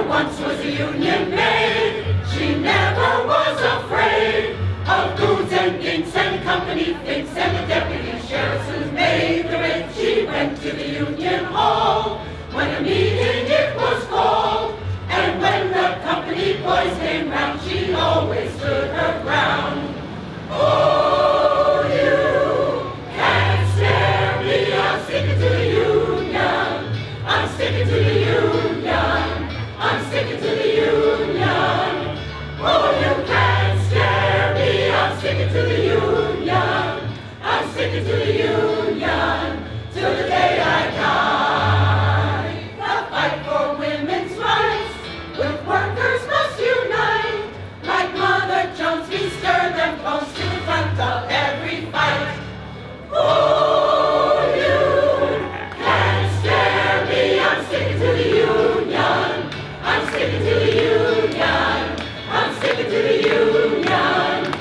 There once was a union maid. She never was afraid of goons and ginks and company finks and the deputy sheriffs who made the raid. She went to the union hall when a meeting it was called, and when the company boys came round, she always stood her ground. Oh, you can't scare me, I'm sticking to the union. I'm sticking to the union. I'm sticking to the union. Oh, you can't scare me, I'm sticking to the union. I'm sticking to the union till the day I die. The fight for women's rights with workers must unite. Like Mother Jones, we stir them bones to the front of every fight. Oh, you can't scare me, I'm sticking to the union. I'm sticking to the union. I'm sticking to the union.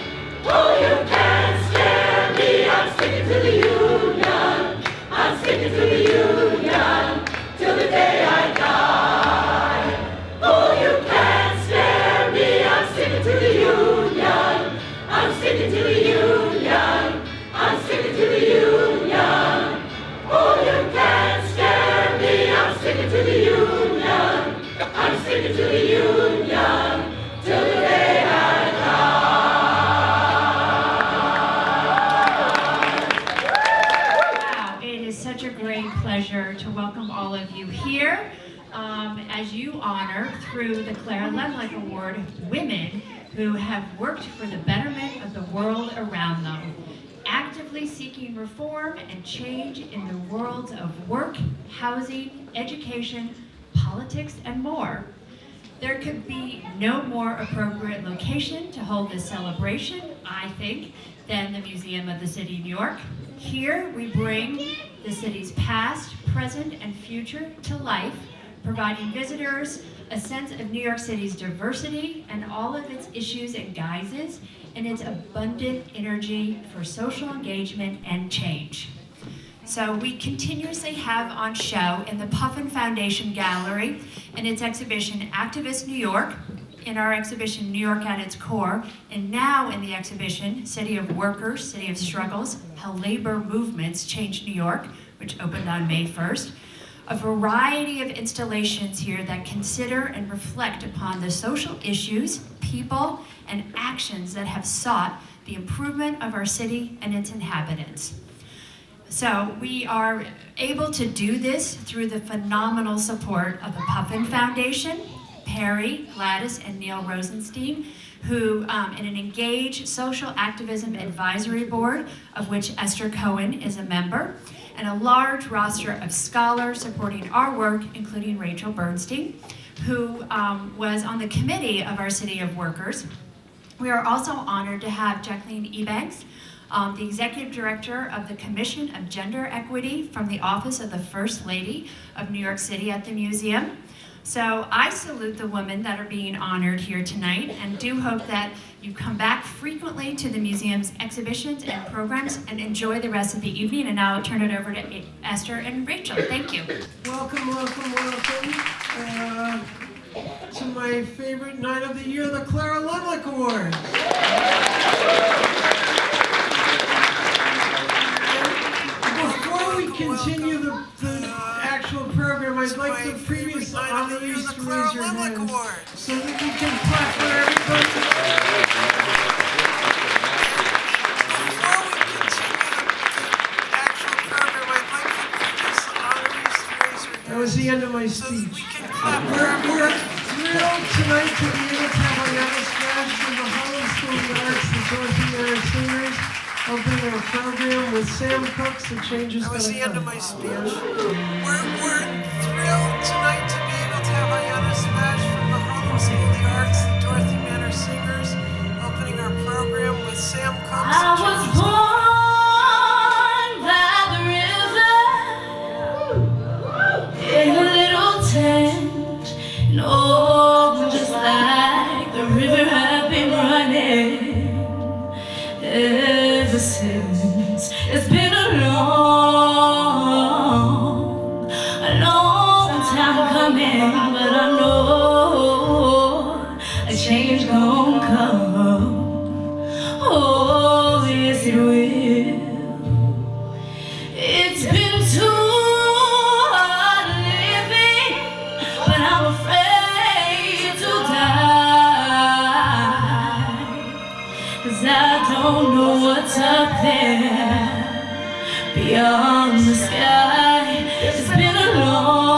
Oh, you can't scare me, I'm sticking to the union. I'm sticking to the union till the day I die. Oh, you can't scare me, I'm sticking to the union. I'm sticking to the union. I'm sticking to the union. Oh, you can't scare me, I'm sticking to the union. I'm sticking to the union till the day I die. Wow, it is such a great pleasure to welcome all of you here as you honor, through the Clara Lemlich Award, women who have worked for the betterment of the world around them, actively seeking reform and change in the worlds of work, housing, education, politics, and more. There could be no more appropriate location to hold this celebration, I think, than the Museum of the City of New York. Here we bring the city's past, present, and future to life, providing visitors a sense of New York City's diversity and all of its issues and guises, and its abundant energy for social engagement and change. So we continuously have on show in the Puffin Foundation Gallery in its exhibition Activist New York, in our exhibition New York at its Core, and now in the exhibition City of Workers, City of Struggles, How Labor Movements Changed New York, which opened on May 1st. A variety of installations here that consider and reflect upon the social issues, people, and actions that have sought the improvement of our city and its inhabitants. So we are able to do this through the phenomenal support of the Puffin Foundation, Perry, Gladys, and Neil Rosenstein, who in an engaged social activism advisory board, of which Esther Cohen is a member, and a large roster of scholars supporting our work, including Rachel Bernstein, who was on the committee of our City of Workers. We are also honored to have Jacqueline Ebanks, the Executive Director of the Commission of Gender Equity from the Office of the First Lady of New York City at the museum. So I salute the women that are being honored here tonight, and do hope that you come back frequently to the museum's exhibitions and programs and enjoy the rest of the evening. And now I'll turn it over to Esther and Rachel. Thank you. Welcome, welcome, welcome to my favorite night of the year, the Clara Lemlich Awards. Before we continue the actual program, I'd like the previous honorees to raise your hands so that we can clap for everybody. That was the end of my speech. We're thrilled tonight to be able to have Ayanna Smash from the Harlem School of the Arts, the Dorothy Manor Singers, opening our program with Sam Cooks, The Changes. That was the end of my speech. We're thrilled tonight to be able to have Ayanna Smash from the Harlem School of the Arts, the Dorothy Manor Singers, opening our program with Sam Cooks. I was born by the river in a little tent, and oh, just like the river I've been running ever since. It's been a long I'm afraid to die, 'cause I don't know what's up there beyond the sky. It's been a long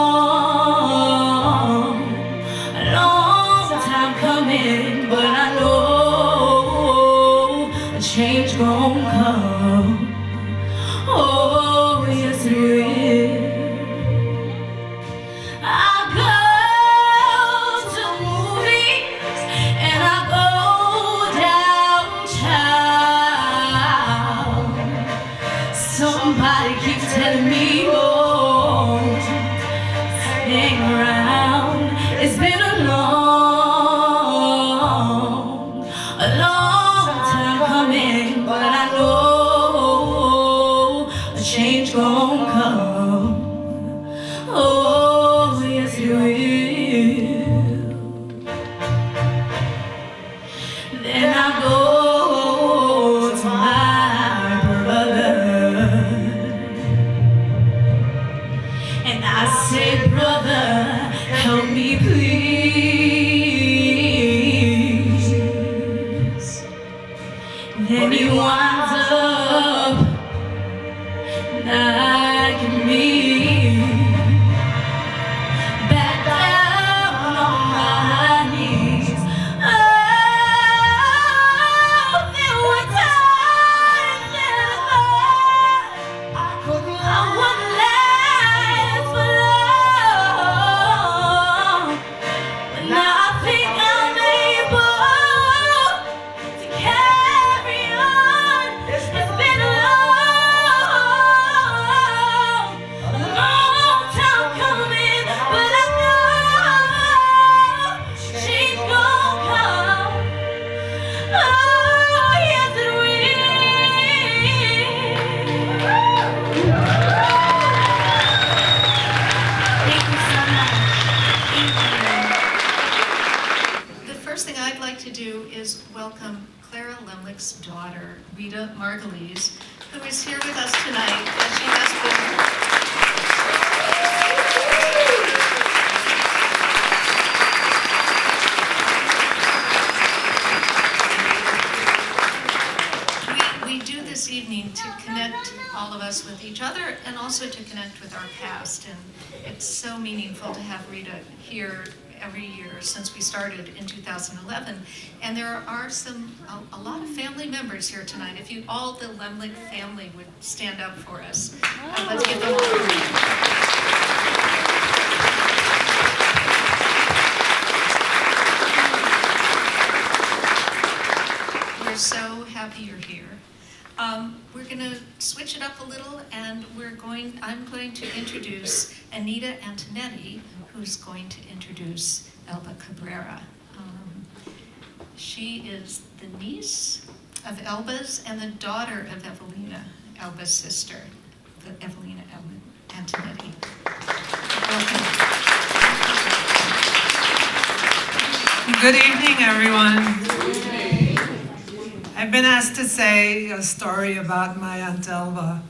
time coming, but I know a change gon' come. Oh, yes it will. I go to movies and I go downtown. Somebody keeps telling me, oh, hang around. It's been a long time coming, but I know a change gon' come. Oh, yes it will. Then I go to my brother and I say, brother, help me please. Then he winds up knocking me back down on my knees. Oh, there were times that I wouldn't last for long, but now I think I'm able to carry on. It's been a long time coming, but I know she's gon' come. Oh, yes it will. Thank you so much. The first thing I'd like to do is welcome Clara Lemlich's daughter, Rita Margulies, who is here with us tonight, as she has been. We do this evening to connect all of us with each other and also to connect with our past. And it's so meaningful to have Rita here every year since we started in 2011. And there are a lot of family members here tonight. If you all, the Lemlich family, would stand up for us. Let's give them all a round. We're so happy you're here. We're going to switch it up a little, and I'm going to introduce Anita Antonetti, who's going to introduce Elba Cabrera. She is the niece of Elba's and the daughter of Evelina, Elba's sister, the Evelina Antonetti. Welcome. Good evening, everyone. I've been asked to say a story about my Aunt Elba.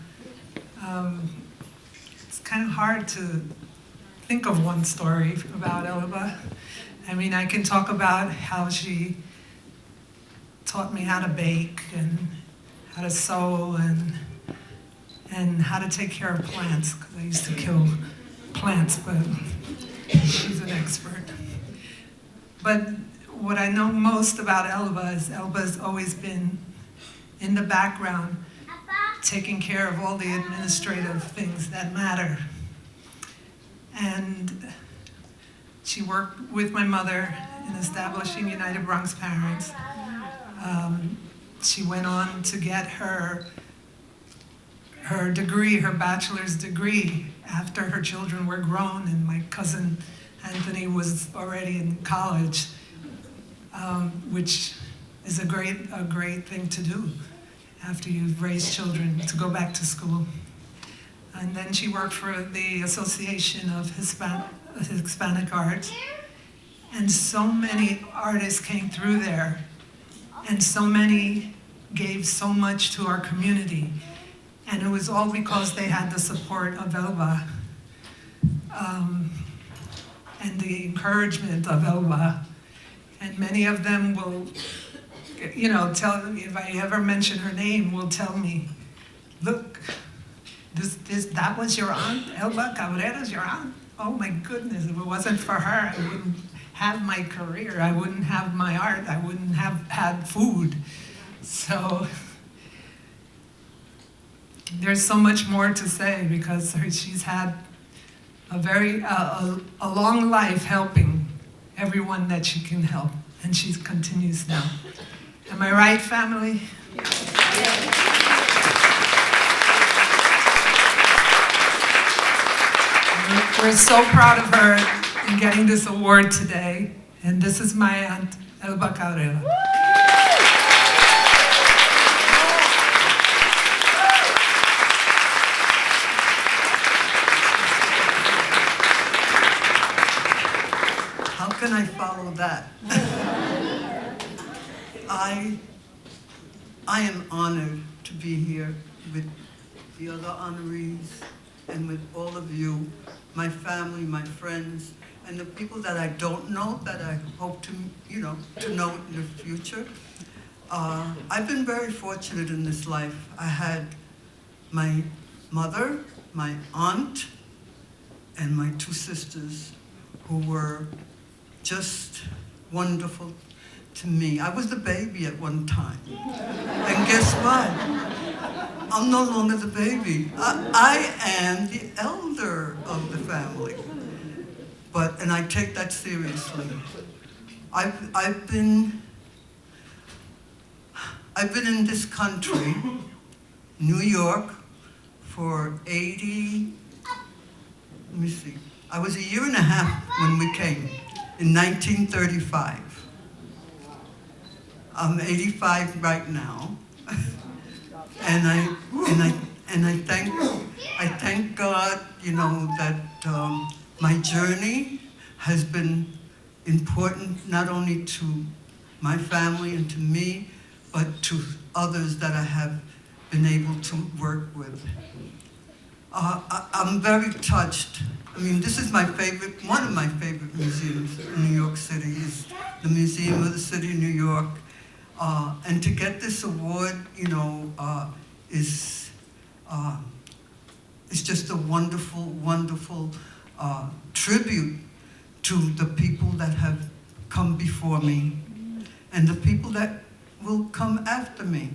It's kind of hard to think of one story about Elba. I mean, I can talk about how she taught me how to bake and how to sew and how to take care of plants, because I used to kill plants, but she's an expert. But what I know most about Elba is Elba's always been in the background, taking care of all the administrative things that matter. And she worked with my mother in establishing United Bronx Parents. She went on to get her degree, her bachelor's degree, after her children were grown and my cousin Anthony was already in college, which is a great thing to do after you've raised children, to go back to school. And then she worked for the Association of Hispanic Arts, and so many artists came through there, and so many gave so much to our community, and it was all because they had the support of Elba. and the encouragement of Elba. And many of them will, tell me, if I ever mention her name, will tell me, look, that was your aunt, Elba Cabrera's your aunt? Oh my goodness, if it wasn't for her, I wouldn't have my career, I wouldn't have my art, I wouldn't have had food. So there's so much more to say because she's had a long life helping everyone that she can help, and she continues now. Am I right, family? We're so proud of her in getting this award today, and this is my aunt, Elba Cabrera. How can I follow that? I am honored to be here with the other honorees and with all of you, my family, my friends, and the people that I don't know that I hope to know in the future. I've been very fortunate in this life. I had my mother, my aunt, and my two sisters who were just wonderful to me. I was the baby at one time. And guess what? I'm no longer the baby. I am the elder of the family. And I take that seriously. I've been in this country, New York, for 80, let me see. I was a year and a half when we came, in 1935. I'm 85 right now, and I thank God, that my journey has been important not only to my family and to me, but to others that I have been able to work with. I'm very touched. I mean, this is one of my favorite museums in New York City, is the Museum of the City of New York. And to get this award, is just a wonderful, wonderful tribute to the people that have come before me and the people that will come after me.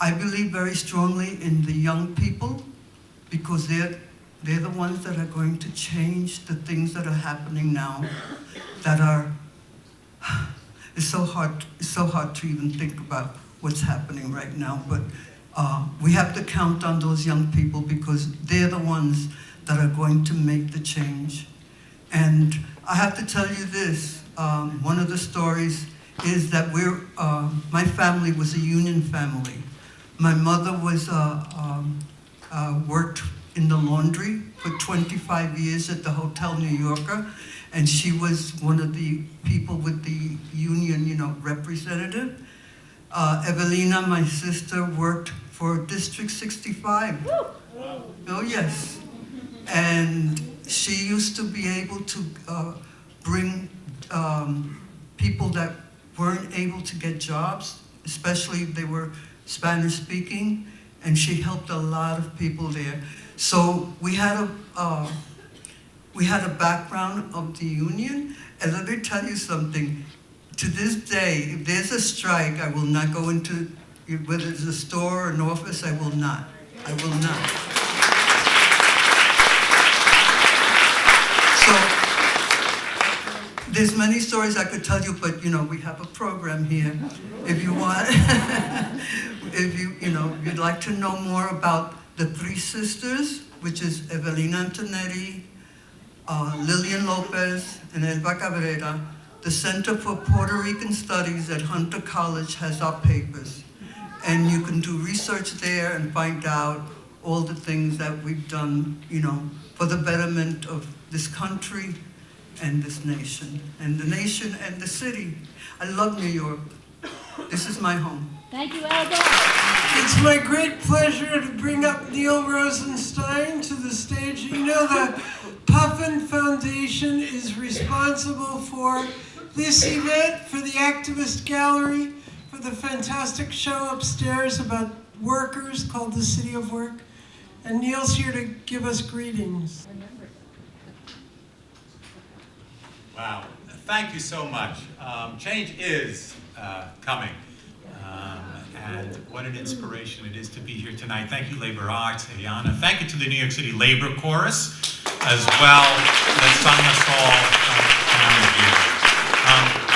I believe very strongly in the young people because they're the ones that are going to change the things that are happening now that are, it's so hard to even think about what's happening right now, but we have to count on those young people because they're the ones that are going to make the change. And I have to tell you this, one of the stories is that my family was a union family. My mother was worked in the laundry for 25 years at the Hotel New Yorker, and she was one of the people with the union, representative. Evelina, my sister, worked for District 65. Oh yes. And she used to be able to bring people that weren't able to get jobs, especially if they were Spanish speaking, and she helped a lot of people there. So we had a background of the union, and let me tell you something. To this day, if there's a strike, I will not go into, whether it's a store or an office, I will not. I will not. So, there's many stories I could tell you, but we have a program here. If you want, if you'd like to know more about the three sisters, which is Evelina Antonetti, Lillian Lopez, and Elba Cabrera, the Center for Puerto Rican Studies at Hunter College has our papers. And you can do research there and find out all the things that we've done, for the betterment of this country and this nation. And the nation and the city. I love New York. This is my home. Thank you, Elba. It's my great pleasure to bring up Neil Rosenstein to the stage. You know, Puffin Foundation is responsible for this event, for the activist gallery, for the fantastic show upstairs about workers called the City of Work. And Neil's here to give us greetings. Wow, thank you so much. Change is coming. And what an inspiration it is to be here tonight. Thank you, Labor Arts, Ayana. Thank you to the New York City Labor Chorus as well that sung us all down here.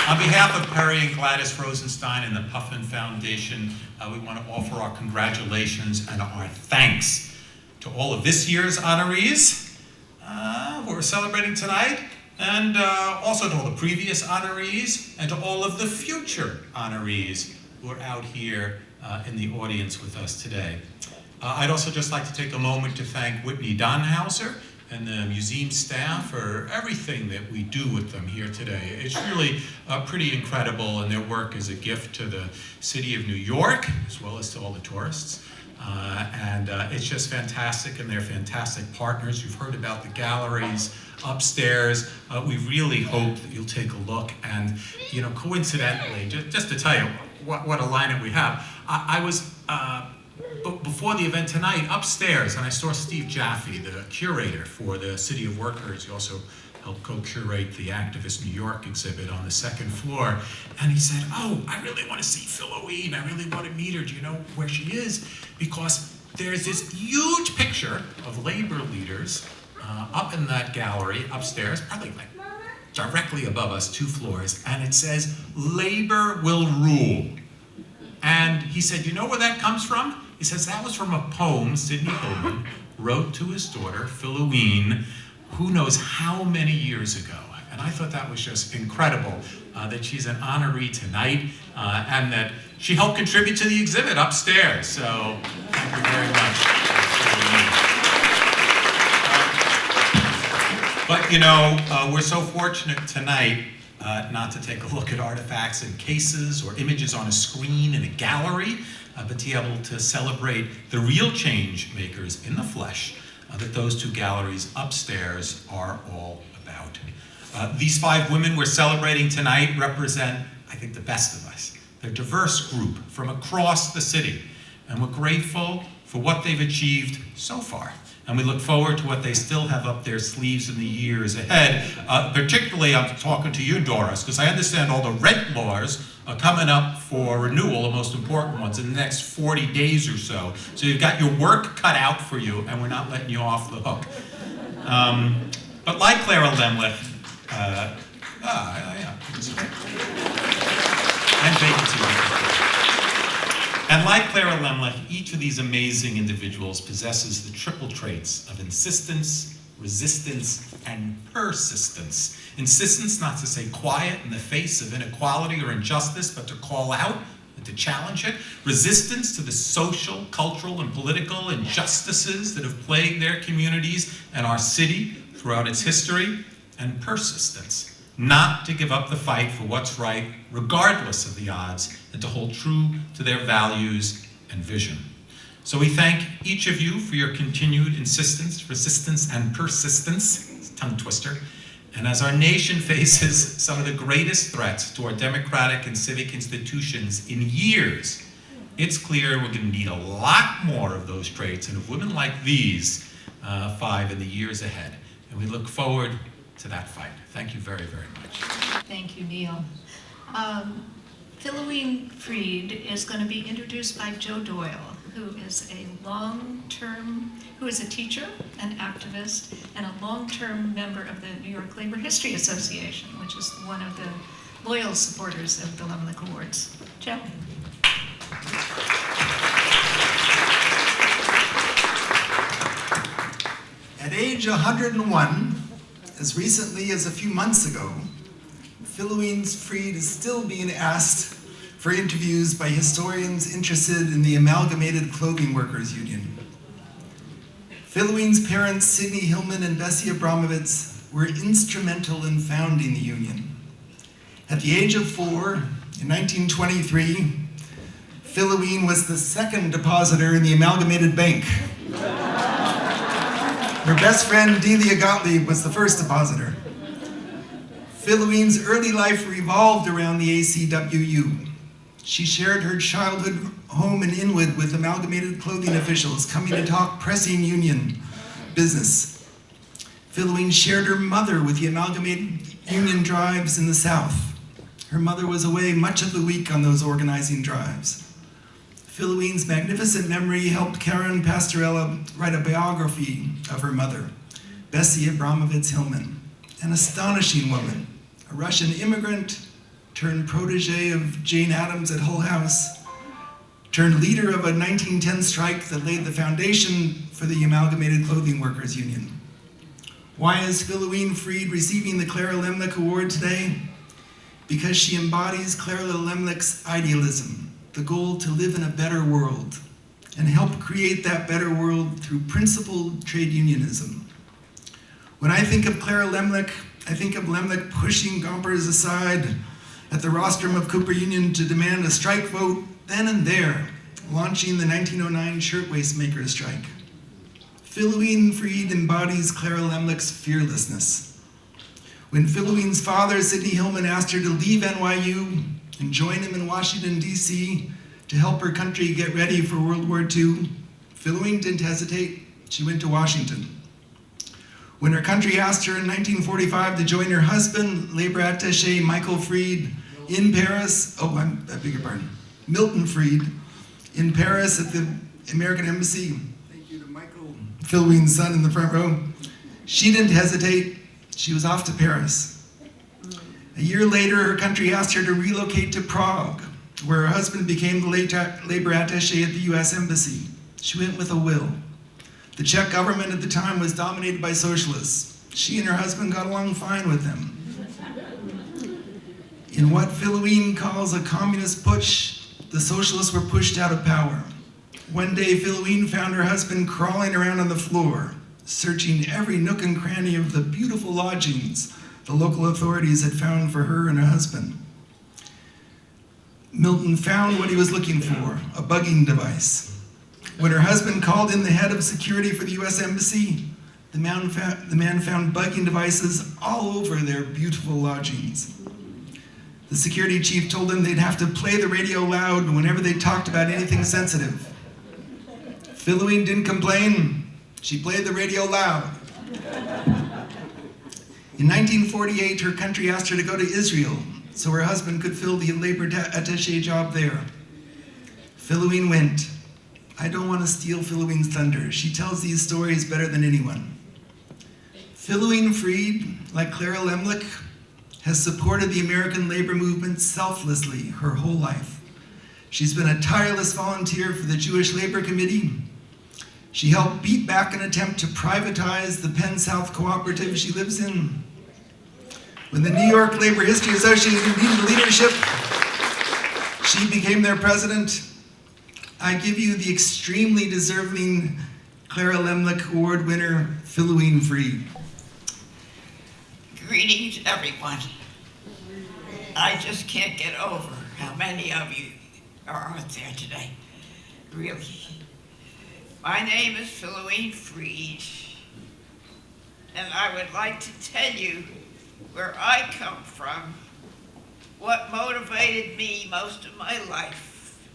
On behalf of Perry and Gladys Rosenstein and the Puffin Foundation, we want to offer our congratulations and our thanks to all of this year's honorees who are celebrating tonight, and also to all the previous honorees, and to all of the future honorees who are out here in the audience with us today. I'd also just like to take a moment to thank Whitney Donhauser and the museum staff for everything that we do with them here today. It's really pretty incredible, and their work is a gift to the city of New York, as well as to all the tourists. It's just fantastic, and they're fantastic partners. You've heard about the galleries upstairs. We really hope that you'll take a look, and coincidentally, just to tell you what a lineup we have, I was before the event tonight upstairs, and I saw Steve Jaffe, the curator for the City of Workers. He also helped co-curate the Activist New York exhibit on the second floor. And he said, "Oh, I really want to see Philoween. I really want to meet her. Do you know where she is? Because there's this huge picture of labor leaders up in that gallery upstairs, probably like directly above us, 2 floors, and it says, 'Labor will rule.'" And he said, "You know where that comes from?" He says, "That was from a poem Sidney Holman wrote to his daughter, Philoween, who knows how many years ago." And I thought that was just incredible, that she's an honoree tonight, and that she helped contribute to the exhibit upstairs. So thank you very much. But we're so fortunate tonight not to take a look at artifacts and cases or images on a screen in a gallery, but to be able to celebrate the real change makers in the flesh that those 2 galleries upstairs are all about. These 5 women we're celebrating tonight represent, I think, the best of us. They're a diverse group from across the city, and we're grateful for what they've achieved so far. And we look forward to what they still have up their sleeves in the years ahead. Particularly, I'm talking to you, Doris, because I understand all the rent laws are coming up for renewal, the most important ones, in the next 40 days or so. So you've got your work cut out for you, and we're not letting you off the hook. But like Clara Lemlich, and vacancy. And like Clara Lemlich, each of these amazing individuals possesses the triple traits of insistence, resistance, and persistence. Insistence not to stay quiet in the face of inequality or injustice, but to call out and to challenge it. Resistance to the social, cultural, and political injustices that have plagued their communities and our city throughout its history. And persistence, not to give up the fight for what's right, regardless of the odds, and to hold true to their values and vision. So we thank each of you for your continued insistence, resistance, and persistence. It's a tongue twister. And as our nation faces some of the greatest threats to our democratic and civic institutions in years, it's clear we're going to need a lot more of those traits and of women like these 5 in the years ahead. And we look forward to that fight. Thank you very, very much. Thank you, Neil. Philoween Freed is going to be introduced by Joe Doyle, who is a teacher, an activist, and a long-term member of the New York Labor History Association, which is one of the loyal supporters of the Lemlich Awards. Joe. At age 101, as recently as a few months ago, Philoween Freed is still being asked for interviews by historians interested in the Amalgamated Clothing Workers Union. Philoween's parents, Sidney Hillman and Bessie Abramovitz, were instrumental in founding the union. At the age of 4, in 1923, Philoween was the second depositor in the Amalgamated Bank. Her best friend, Delia Gottlieb, was the first depositor. Philomene's early life revolved around the ACWU. She shared her childhood home in Inwood with amalgamated clothing officials coming to talk pressing union business. Philomene shared her mother with the amalgamated union drives in the South. Her mother was away much of the week on those organizing drives. Philomene's magnificent memory helped Karen Pastorella write a biography of her mother, Bessie Abramovitz-Hillman, an astonishing woman, a Russian immigrant, turned protege of Jane Addams at Hull House, turned leader of a 1910 strike that laid the foundation for the Amalgamated Clothing Workers Union. Why is Philomene Freed receiving the Clara Lemlich Award today? Because she embodies Clara Lemlich's idealism, the goal to live in a better world, and help create that better world through principled trade unionism. When I think of Clara Lemlich, I think of Lemlich pushing Gompers aside at the rostrum of Cooper Union to demand a strike vote then and there, launching the 1909 shirtwaist makers strike. Philomene Freed embodies Clara Lemlich's fearlessness. When Philomene's father, Sidney Hillman, asked her to leave NYU and join him in Washington, D.C. to help her country get ready for World War II, Philomene didn't hesitate. She went to Washington. When her country asked her in 1945 to join her husband, labor attaché Michael Freed, in Paris, I beg your pardon, Milton Freed, in Paris at the American Embassy, thank you to Michael, Philomene's son in the front row, she didn't hesitate. She was off to Paris. A year later, her country asked her to relocate to Prague, where her husband became the labor attaché at the US Embassy. She went with a will. The Czech government at the time was dominated by socialists. She and her husband got along fine with them. In what Philomene calls a communist putsch, the socialists were pushed out of power. One day, Philomene found her husband crawling around on the floor, searching every nook and cranny of the beautiful lodgings the local authorities had found for her and her husband. Milton found what he was looking for, a bugging device. When her husband called in the head of security for the US Embassy, the man found bugging devices all over their beautiful lodgings. The security chief told them they'd have to play the radio loud whenever they talked about anything sensitive. Philomene didn't complain. She played the radio loud. In 1948, her country asked her to go to Israel so her husband could fill the labor attaché job there. Philomene went. I don't want to steal Philomene's thunder. She tells these stories better than anyone. Philomene Freed, like Clara Lemlich, has supported the American labor movement selflessly her whole life. She's been a tireless volunteer for the Jewish Labor Committee. She helped beat back an attempt to privatize the Penn South cooperative she lives in. When the New York Labor History Association needed leadership, she became their president. I give you the extremely deserving Clara Lemlich Award winner, Philomene Freed. Greetings, everyone. I just can't get over how many of you are out there today. Really. My name is Philomene Freed, and I would like to tell you where I come from, what motivated me most of my life.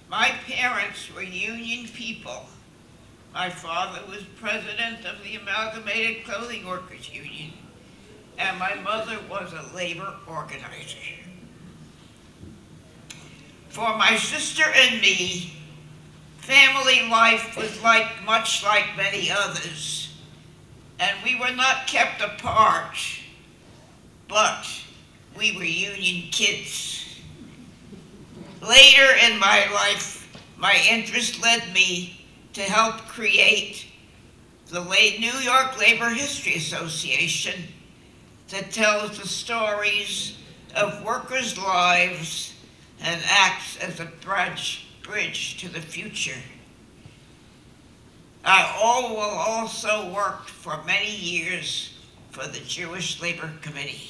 My parents were union people. My father was president of the Amalgamated Clothing Workers Union, and my mother was a labor organizer. For my sister and me, family life was much like many others, and we were not kept apart, but we were union kids. Later in my life, my interest led me to help create the New York Labor History Association that tells the stories of workers' lives and acts as a bridge to the future. I also worked for many years for the Jewish Labor Committee.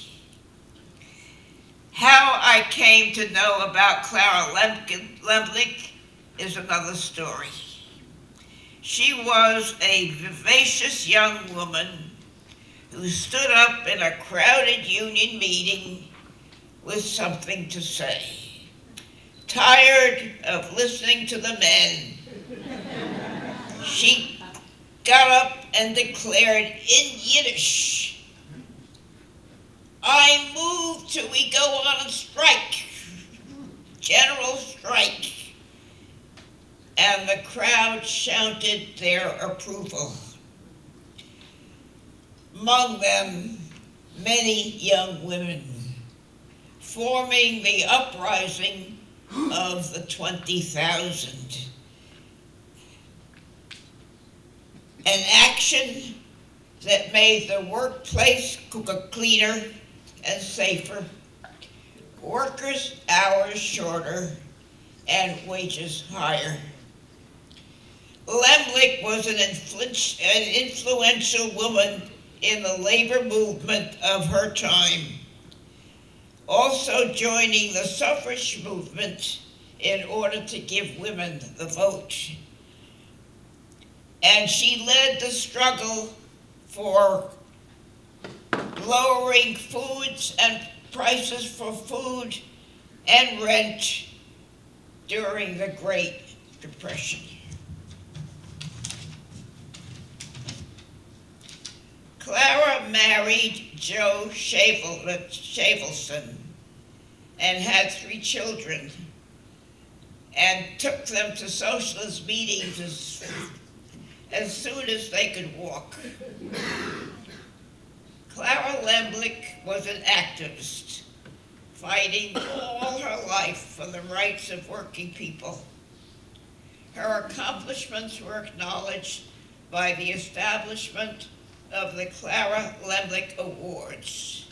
How I came to know about Clara Lemlich is another story. She was a vivacious young woman who stood up in a crowded union meeting with something to say. Tired of listening to the men, she got up and declared in Yiddish, "I move till we go on a strike, general strike." And the crowd shouted their approval. Among them, many young women, forming the uprising of the 20,000. An action that made the workplace cleaner and safer, workers' hours shorter, and wages higher. Lemlich was an influential woman in the labor movement of her time, also joining the suffrage movement in order to give women the vote. And she led the struggle for lowering foods and prices for food and rent during the Great Depression. Clara married Joe Shavelson and had 3 children and took them to socialist meetings as soon as they could walk. Clara Lemlich was an activist, fighting all her life for the rights of working people. Her accomplishments were acknowledged by the establishment of the Clara Lemlich Awards,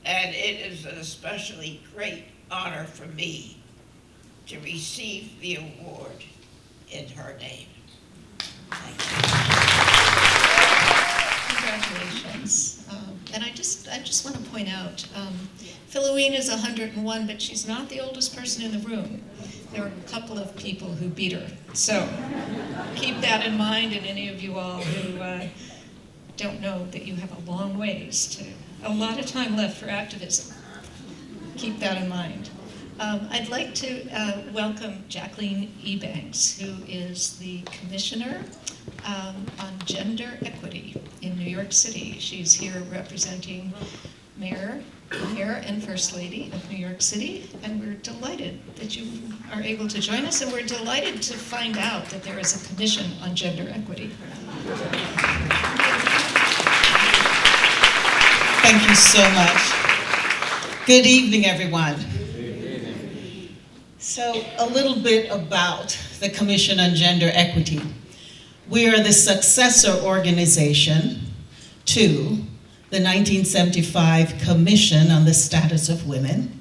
and it is an especially great honor for me to receive the award in her name. Thank you. Congratulations. And I just want to point out, Philoene is 101, but she's not the oldest person in the room. There are a couple of people who beat her. So keep that in mind, and any of you all who don't know that you have a long a lot of time left for activism. Keep that in mind. I'd like to welcome Jacqueline Ebanks, who is the Commissioner on Gender Equity in New York City. She's here representing Mayor and First Lady of New York City, and we're delighted that you are able to join us, and we're delighted to find out that there is a Commission on Gender Equity. Thank you so much. Good evening, everyone. So, a little bit about the Commission on Gender Equity. We are the successor organization to the 1975 Commission on the Status of Women,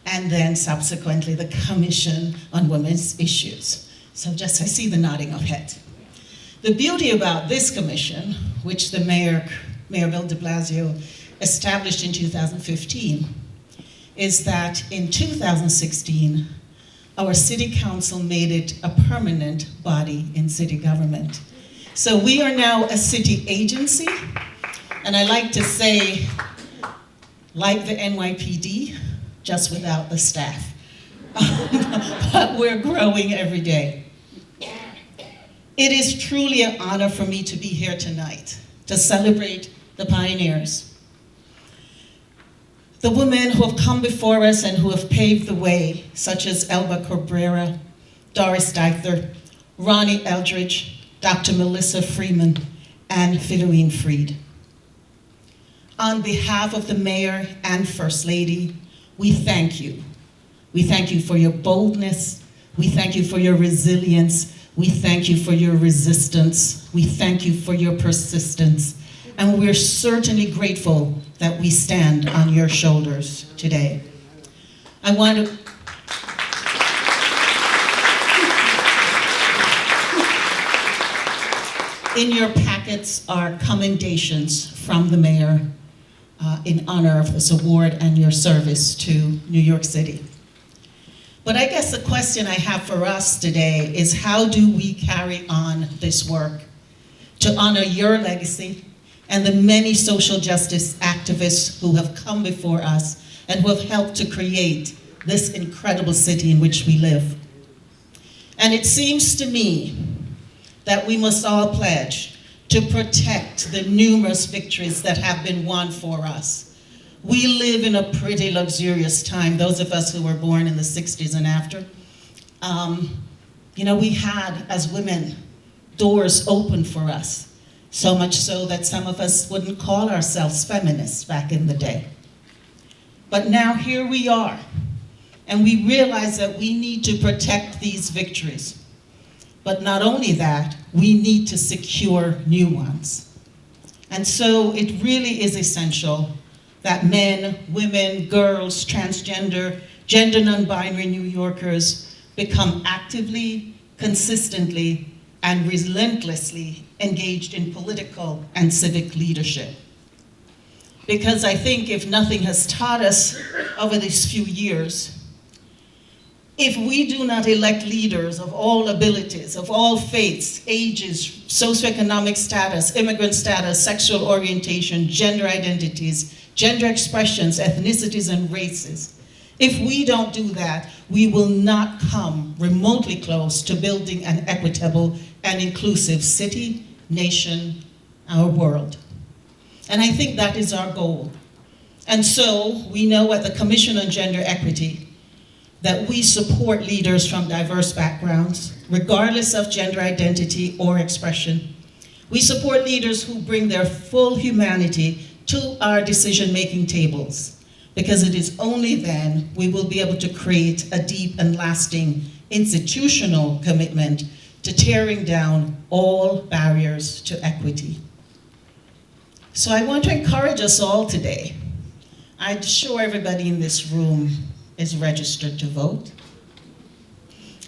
and then subsequently the Commission on Women's Issues. So I see the nodding of heads. The beauty about this commission, which the Mayor Bill de Blasio established in 2015, is that in 2016, our city council made it a permanent body in city government. So we are now a city agency, and I like to say, like the NYPD, just without the staff. But we're growing every day. It is truly an honor for me to be here tonight to celebrate the pioneers, the women who have come before us and who have paved the way, such as Elba Cabrera, Doris Dyther, Ronnie Eldridge, Dr. Melissa Freeman, and Philoene Freed. On behalf of the Mayor and First Lady, we thank you. We thank you for your boldness. We thank you for your resilience. We thank you for your resistance. We thank you for your persistence. And we're certainly grateful that we stand on your shoulders today. I want to... In your packets are commendations from the Mayor in honor of this award and your service to New York City. But I guess the question I have for us today is, how do we carry on this work to honor your legacy and the many social justice activists who have come before us and who have helped to create this incredible city in which we live? And it seems to me that we must all pledge to protect the numerous victories that have been won for us. We live in a pretty luxurious time, those of us who were born in the 60s and after. We had, as women, doors open for us, so much so that some of us wouldn't call ourselves feminists back in the day. But now here we are, and we realize that we need to protect these victories. But not only that, we need to secure new ones. And so it really is essential that men, women, girls, transgender, gender non-binary New Yorkers become actively, consistently, and relentlessly engaged in political and civic leadership. Because I think if nothing has taught us over these few years, if we do not elect leaders of all abilities, of all faiths, ages, socioeconomic status, immigrant status, sexual orientation, gender identities, gender expressions, ethnicities, and races, if we don't do that, we will not come remotely close to building an equitable and inclusive city, nation, our world. And I think that is our goal. And so we know at the Commission on Gender Equity that we support leaders from diverse backgrounds, regardless of gender identity or expression. We support leaders who bring their full humanity to our decision-making tables, because it is only then we will be able to create a deep and lasting institutional commitment to tearing down all barriers to equity. So I want to encourage us all today. I'm sure everybody in this room is registered to vote.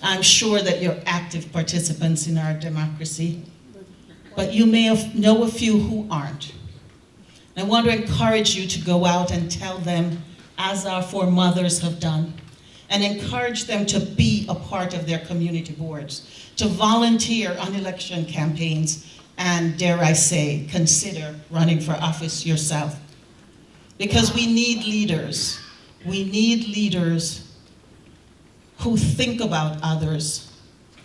I'm sure that you're active participants in our democracy, but you may know a few who aren't. I want to encourage you to go out and tell them, as our foremothers have done, and encourage them to be a part of their community boards, to volunteer on election campaigns, and dare I say, consider running for office yourself. Because we need leaders. We need leaders who think about others,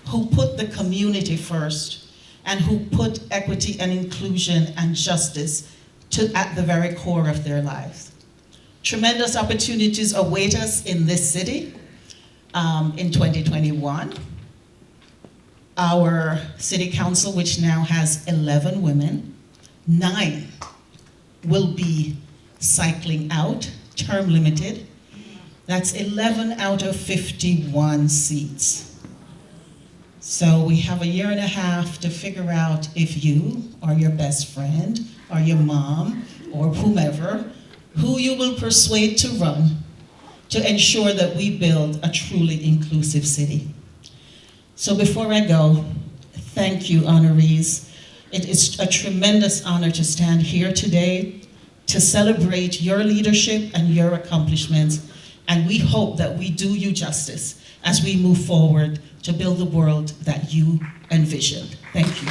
who put the community first, and who put equity and inclusion and justice at the very core of their lives. Tremendous opportunities await us in this city in 2021. Our city council, which now has 11 women, 9 will be cycling out, term limited. That's 11 out of 51 seats. So we have a year and a half to figure out if you or your best friend or your mom or whomever, who you will persuade to run to ensure that we build a truly inclusive city. So before I go, thank you, honorees. It is a tremendous honor to stand here today to celebrate your leadership and your accomplishments, and we hope that we do you justice as we move forward to build the world that you envisioned. Thank you.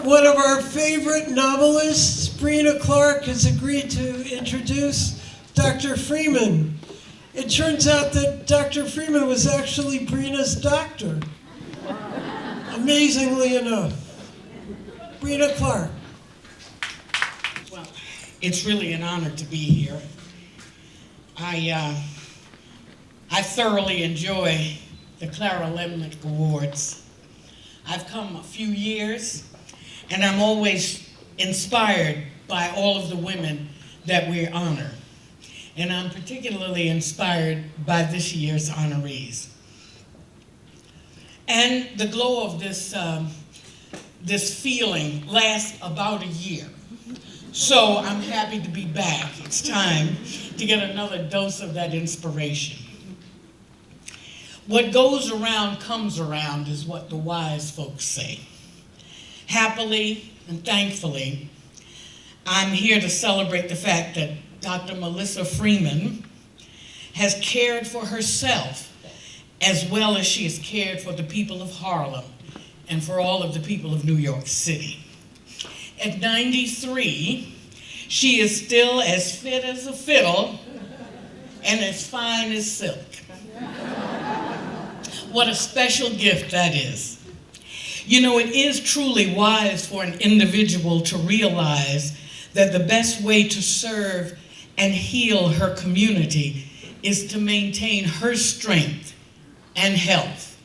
One of our favorite novelists, Brina Clark, has agreed to introduce Dr. Freeman. It turns out that Dr. Freeman was actually Brina's doctor, amazingly enough. Brina Clark. Well, it's really an honor to be here. I thoroughly enjoy the Clara Lemlich Awards. I've come a few years, and I'm always inspired by all of the women that we honor. And I'm particularly inspired by this year's honorees. And the glow of this feeling lasts about a year. So I'm happy to be back. It's time to get another dose of that inspiration. What goes around comes around is what the wise folks say. Happily and thankfully, I'm here to celebrate the fact that Dr. Melissa Freeman has cared for herself as well as she has cared for the people of Harlem and for all of the people of New York City. At 93, she is still as fit as a fiddle and as fine as silk. What a special gift that is. You know, it is truly wise for an individual to realize that the best way to serve and heal her community is to maintain her strength and health,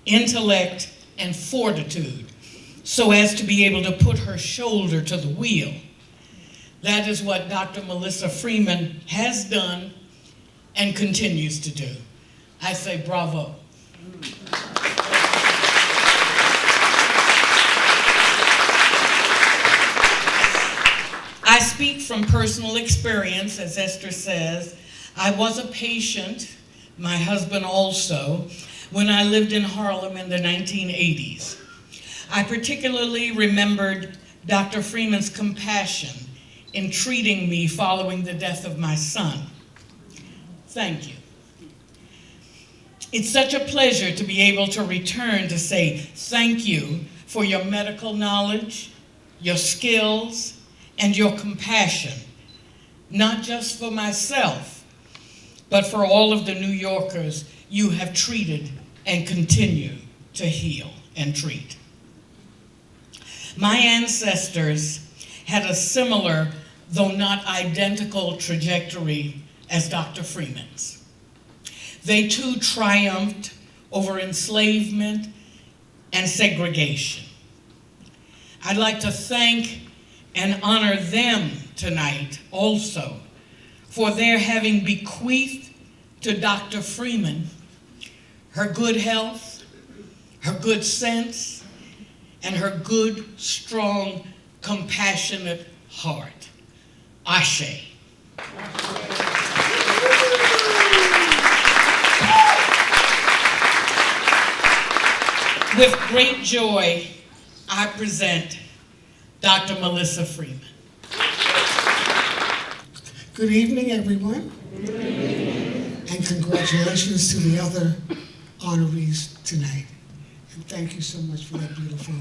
intellect and fortitude, so as to be able to put her shoulder to the wheel. That is what Dr. Melissa Freeman has done and continues to do. I say bravo. I speak from personal experience, as Esther says. I was a patient, my husband also, when I lived in Harlem in the 1980s. I particularly remembered Dr. Freeman's compassion in treating me following the death of my son. Thank you. It's such a pleasure to be able to return to say thank you for your medical knowledge, your skills, and your compassion, not just for myself, but for all of the New Yorkers you have treated and continue to heal and treat. My ancestors had a similar, though not identical, trajectory as Dr. Freeman's. They too triumphed over enslavement and segregation. I'd like to thank and honor them tonight also for their having bequeathed to Dr. Freeman her good health, her good sense, and her good, strong, compassionate heart. Ashe. With great joy, I present Dr. Melissa Freeman. Good evening, everyone. Good evening. And congratulations to the other honorees tonight. And thank you so much for that beautiful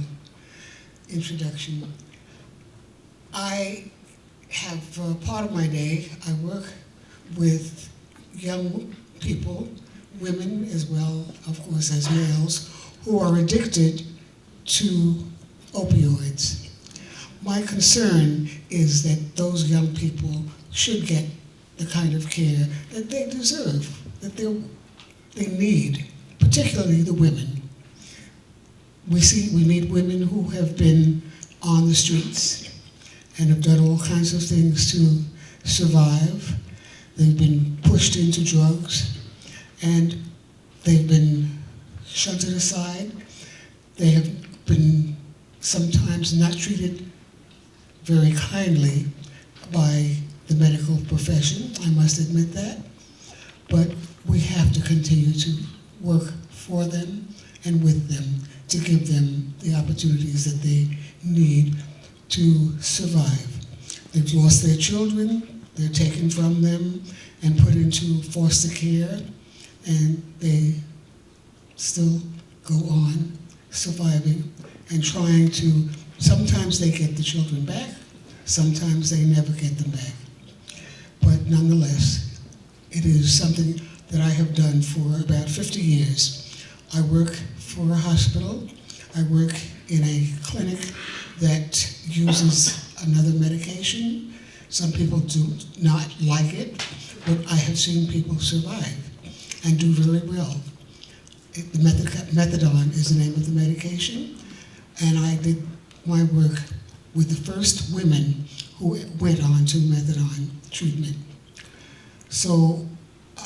introduction. I have part of my day, I work with young people, women as well, of course, as males, who are addicted to opioids. My concern is that those young people should get the kind of care that they deserve, that they need, particularly the women. We meet women who have been on the streets and have done all kinds of things to survive. They've been pushed into drugs, and they've been shunted aside. They have been sometimes not treated very kindly by the medical profession, I must admit that. But we have to continue to work for them and with them to give them the opportunities that they need to survive. They've lost their children, they're taken from them and put into foster care, and they still go on surviving and trying to, sometimes they get the children back, sometimes they never get them back. But nonetheless, it is something that I have done for about 50 years. I work for a hospital. I work in a clinic that uses another medication. Some people do not like it, but I have seen people survive and do very well. The methadone is the name of the medication, and I did my work with the first women who went on to methadone treatment. So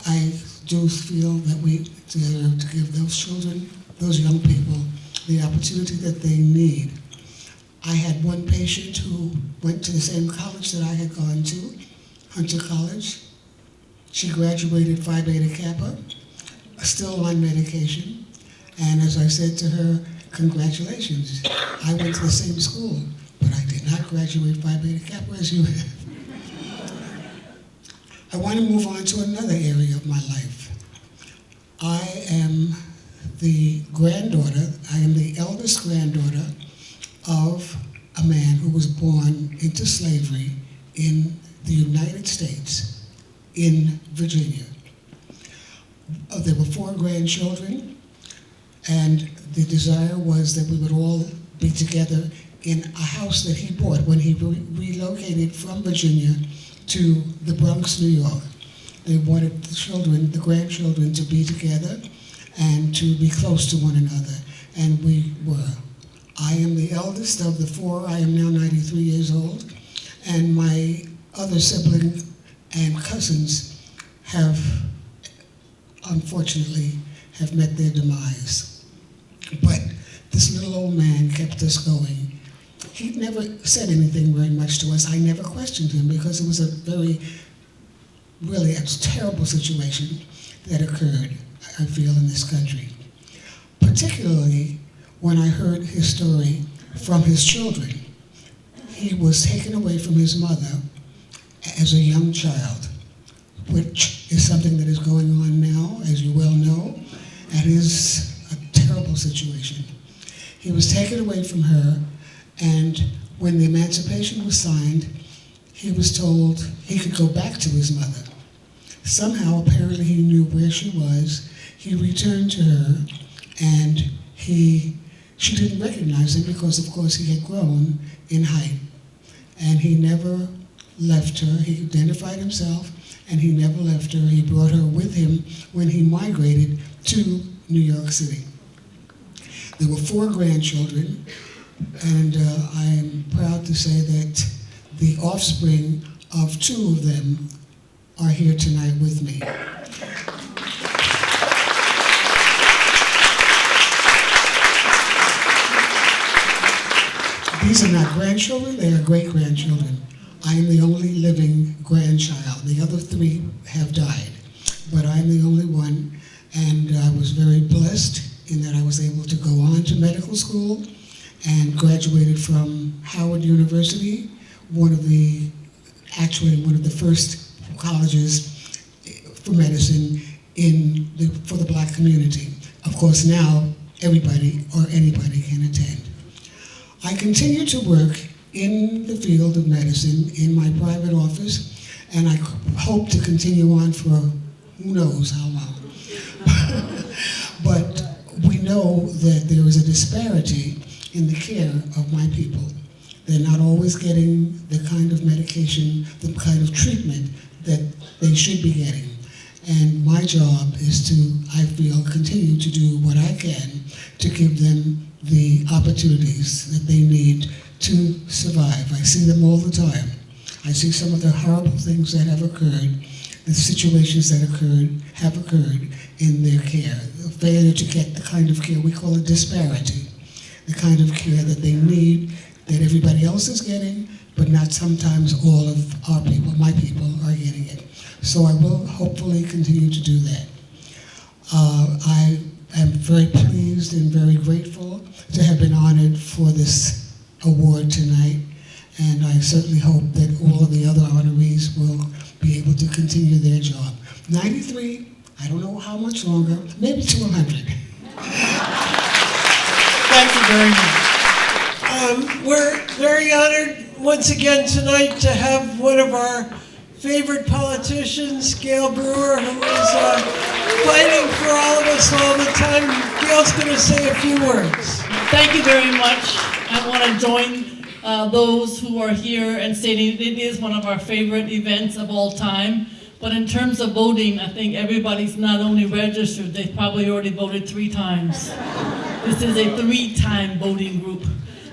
I do feel that we deserve to give those children, those young people, the opportunity that they need. I had one patient who went to the same college that I had gone to, Hunter College. She graduated Phi Beta Kappa, still on medication. And as I said to her, congratulations. I went to the same school, but I did not graduate Phi Beta Kappa as you have. I want to move on to another area of my life. I am the eldest granddaughter of a man who was born into slavery in the United States, in Virginia. There were 4 grandchildren, and the desire was that we would all be together in a house that he bought when he relocated from Virginia to the Bronx, New York. They wanted the grandchildren to be together and to be close to one another, and we were. I am the eldest of the 4. I am now 93 years old, and my other sibling and cousins have, unfortunately, have met their demise. But this little old man kept us going. He never said anything very much to us. I never questioned him because it was really a terrible situation that occurred, I feel, in this country. Particularly when I heard his story from his children. He was taken away from his mother as a young child, which is something that is going on now, as you well know, and is a terrible situation. He was taken away from her, and when the emancipation was signed, he was told he could go back to his mother. Somehow, apparently, he knew where she was. He returned to her, and she didn't recognize him because, of course, he had grown in height. And he never left her. He identified himself, and he never left her. He brought her with him when he migrated to New York City. There were 4 grandchildren, and I am proud to say that the offspring of 2 of them are here tonight with me. These are not grandchildren, they are great-grandchildren. I am the only living grandchild. The other 3 have died, but I'm the only one, and I was very blessed in that I was able to go on to medical school and graduated from Howard University, one of the first colleges for medicine for the Black community. Of course, now everybody or anybody can attend. I continue to work in the field of medicine in my private office, and I hope to continue on for who knows how long. But we know that there is a disparity in the care of my people. They're not always getting the kind of medication, the kind of treatment that they should be getting. And my job is to, I feel, continue to do what I can to give them the opportunities that they need to survive. I see them all the time. I see some of the horrible things that have occurred, the situations that have occurred in their care, the failure to get the kind of care we call a disparity, the kind of care that they need, that everybody else is getting, but not sometimes all of our people, my people, are getting it. So I will hopefully continue to do that. I am very pleased and very grateful to have been honored for this award tonight, and I certainly hope that all of the other honorees will be able to continue their job. 93, I don't know how much longer, maybe to 100. Thank you very much. We're very honored once again tonight to have one of our favorite politicians, Gail Brewer, who is fighting for all of us all the time. Gail's going to say a few words. Thank you very much. I want to join those who are here and stating it is one of our favorite events of all time. But in terms of voting, I think everybody's not only registered, they've probably already voted 3 times. This is a 3-time voting group.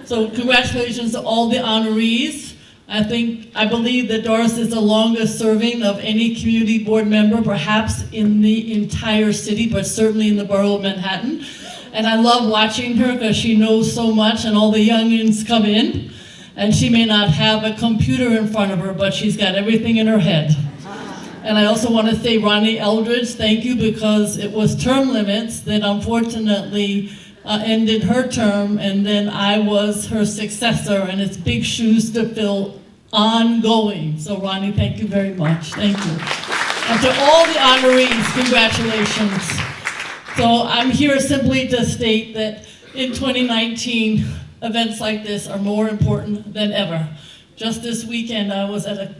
So congratulations to all the honorees. I believe that Doris is the longest serving of any community board member, perhaps in the entire city, but certainly in the borough of Manhattan. And I love watching her because she knows so much, and all the youngins come in, and she may not have a computer in front of her, but she's got everything in her head. And I also want to say, Ronnie Eldridge, thank you, because it was term limits that unfortunately ended her term, and then I was her successor, and it's big shoes to fill ongoing. So Ronnie, thank you very much. Thank you. And to all the honorees, congratulations. So I'm here simply to state that in 2019, events like this are more important than ever. Just this weekend, I was at a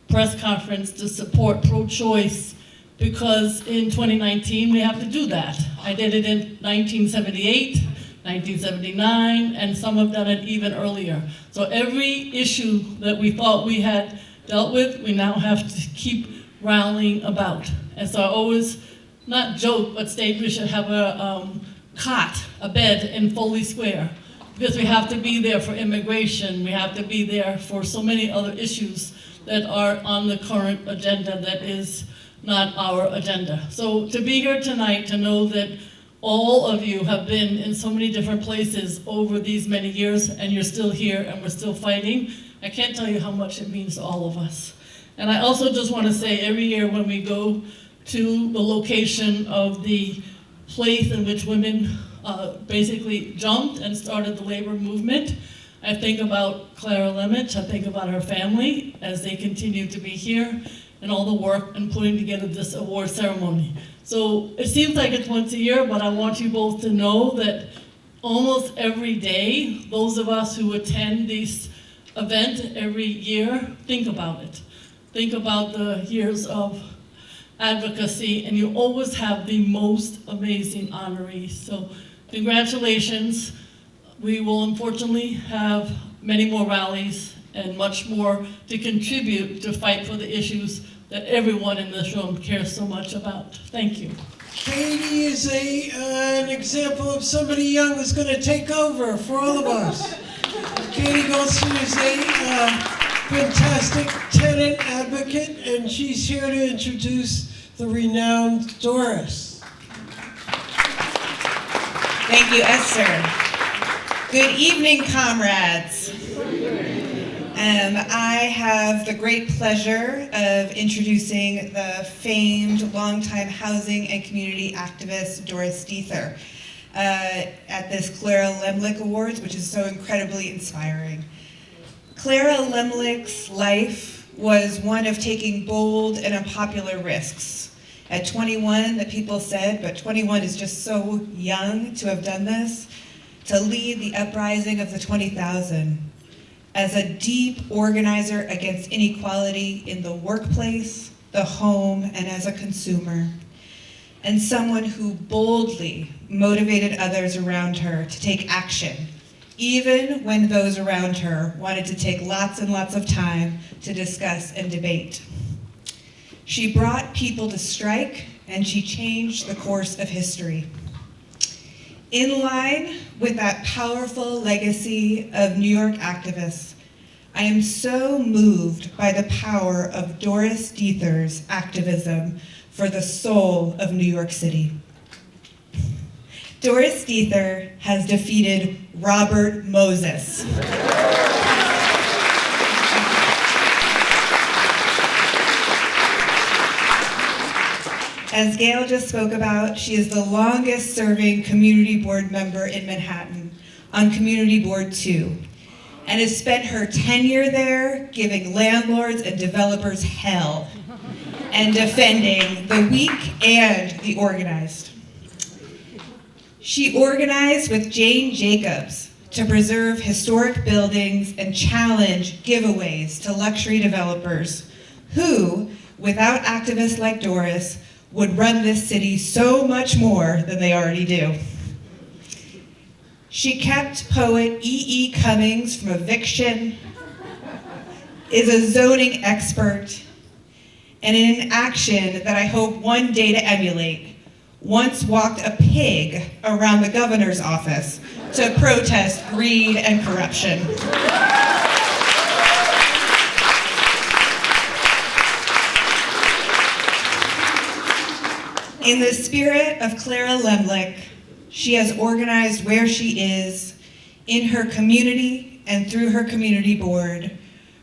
press conference to support pro-choice because in 2019, we have to do that. I did it in 1978, 1979, and some have done it even earlier. So every issue that we thought we had dealt with, we now have to keep rallying about. And so I always, not joke, but state we should have a cot, a bed in Foley Square, because we have to be there for immigration, we have to be there for so many other issues that are on the current agenda that is not our agenda. So to be here tonight, to know that all of you have been in so many different places over these many years, and you're still here and we're still fighting, I can't tell you how much it means to all of us. And I also just want to say every year when we go to the location of the place in which women basically jumped and started the labor movement, I think about Clara Lemlich, I think about her family as they continue to be here, and all the work in putting together this award ceremony. So it seems like it's once a year, but I want you both to know that almost every day, those of us who attend this event every year, think about it. Think about the years of advocacy, and you always have the most amazing honorees. So congratulations. We will unfortunately have many more rallies and much more to contribute to fight for the issues that everyone in this room cares so much about. Thank you. Katie is an example of somebody young who's going to take over for all of us. Katie Goldstein is a fantastic tenant advocate, and she's here to introduce the renowned Doris. Thank you, Esther. Good evening, comrades. I have the great pleasure of introducing the famed longtime housing and community activist Doris Diether at this Clara Lemlich Awards, which is so incredibly inspiring. Clara Lemlich's life was one of taking bold and unpopular risks. At 21, the people said, but 21 is just so young to have done this, to lead the uprising of the 20,000. As a deep organizer against inequality in the workplace, the home, and as a consumer. And someone who boldly motivated others around her to take action, even when those around her wanted to take lots and lots of time to discuss and debate. She brought people to strike, and she changed the course of history. In line with that powerful legacy of New York activists, I am so moved by the power of Doris Diether's activism for the soul of New York City. Doris Diether has defeated Robert Moses. As Gail just spoke about, she is the longest serving community board member in Manhattan on Community Board 2, and has spent her tenure there giving landlords and developers hell and defending the weak and the organized. She organized with Jane Jacobs to preserve historic buildings and challenge giveaways to luxury developers who, without activists like Doris, would run this city so much more than they already do. She kept poet E.E. Cummings from eviction, is a zoning expert, and in an action that I hope one day to emulate, once walked a pig around the governor's office to protest greed and corruption. In the spirit of Clara Lemlich, she has organized where she is, in her community and through her community board,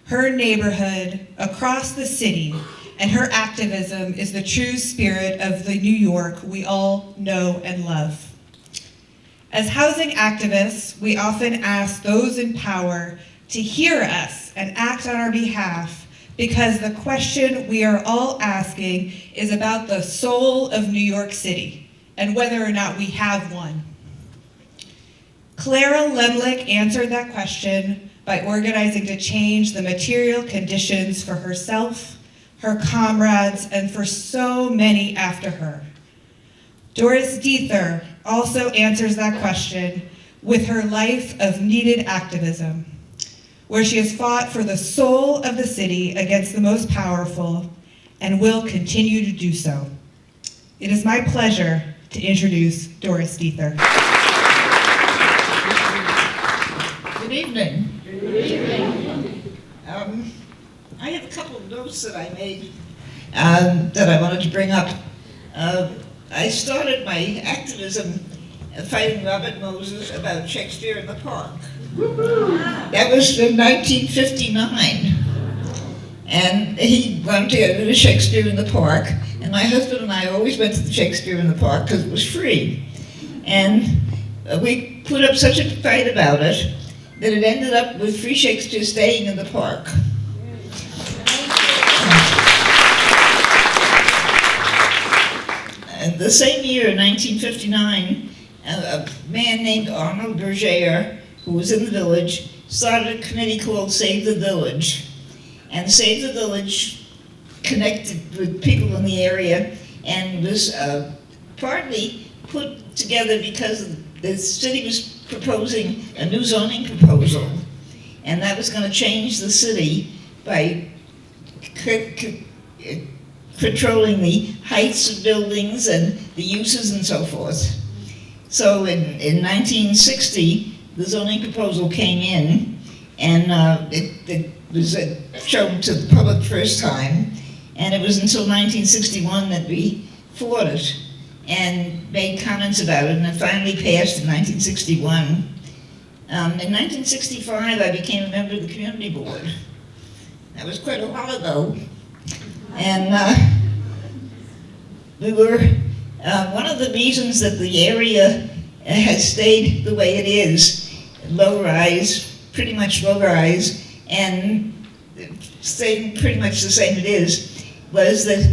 her neighborhood, across the city, and her activism is the true spirit of the New York we all know and love. As housing activists, we often ask those in power to hear us and act on our behalf because the question we are all asking is about the soul of New York City and whether or not we have one. Clara Lemlich answered that question by organizing to change the material conditions for herself, her comrades, and for so many after her. Doris Diether also answers that question with her life of needed activism, where she has fought for the soul of the city against the most powerful and will continue to do so. It is my pleasure to introduce Doris Diether. Good evening. Good evening. I have a couple of notes that I made that I wanted to bring up. I started my activism fighting Robert Moses about Shakespeare in the Park. That was in 1959. And he wanted to go to Shakespeare in the Park, and my husband and I always went to the Shakespeare in the Park because it was free. And we put up such a fight about it that it ended up with Free Shakespeare staying in the park. And the same year, in 1959, a man named Arnold Berger, who was in the village, started a committee called Save the Village. And Save the Village connected with people in the area and was partly put together because the city was proposing a new zoning proposal, and that was going to change the city by controlling the heights of buildings and the uses and so forth. So in 1960, the zoning proposal came in, and it was shown to the public first time, and it was until 1961 that we fought it and made comments about it, and it finally passed in 1961. In 1965, I became a member of the community board. That was quite a while ago. And we were, one of the reasons that the area has stayed the way it is, low-rise, pretty much low-rise, and staying pretty much the same it is, was that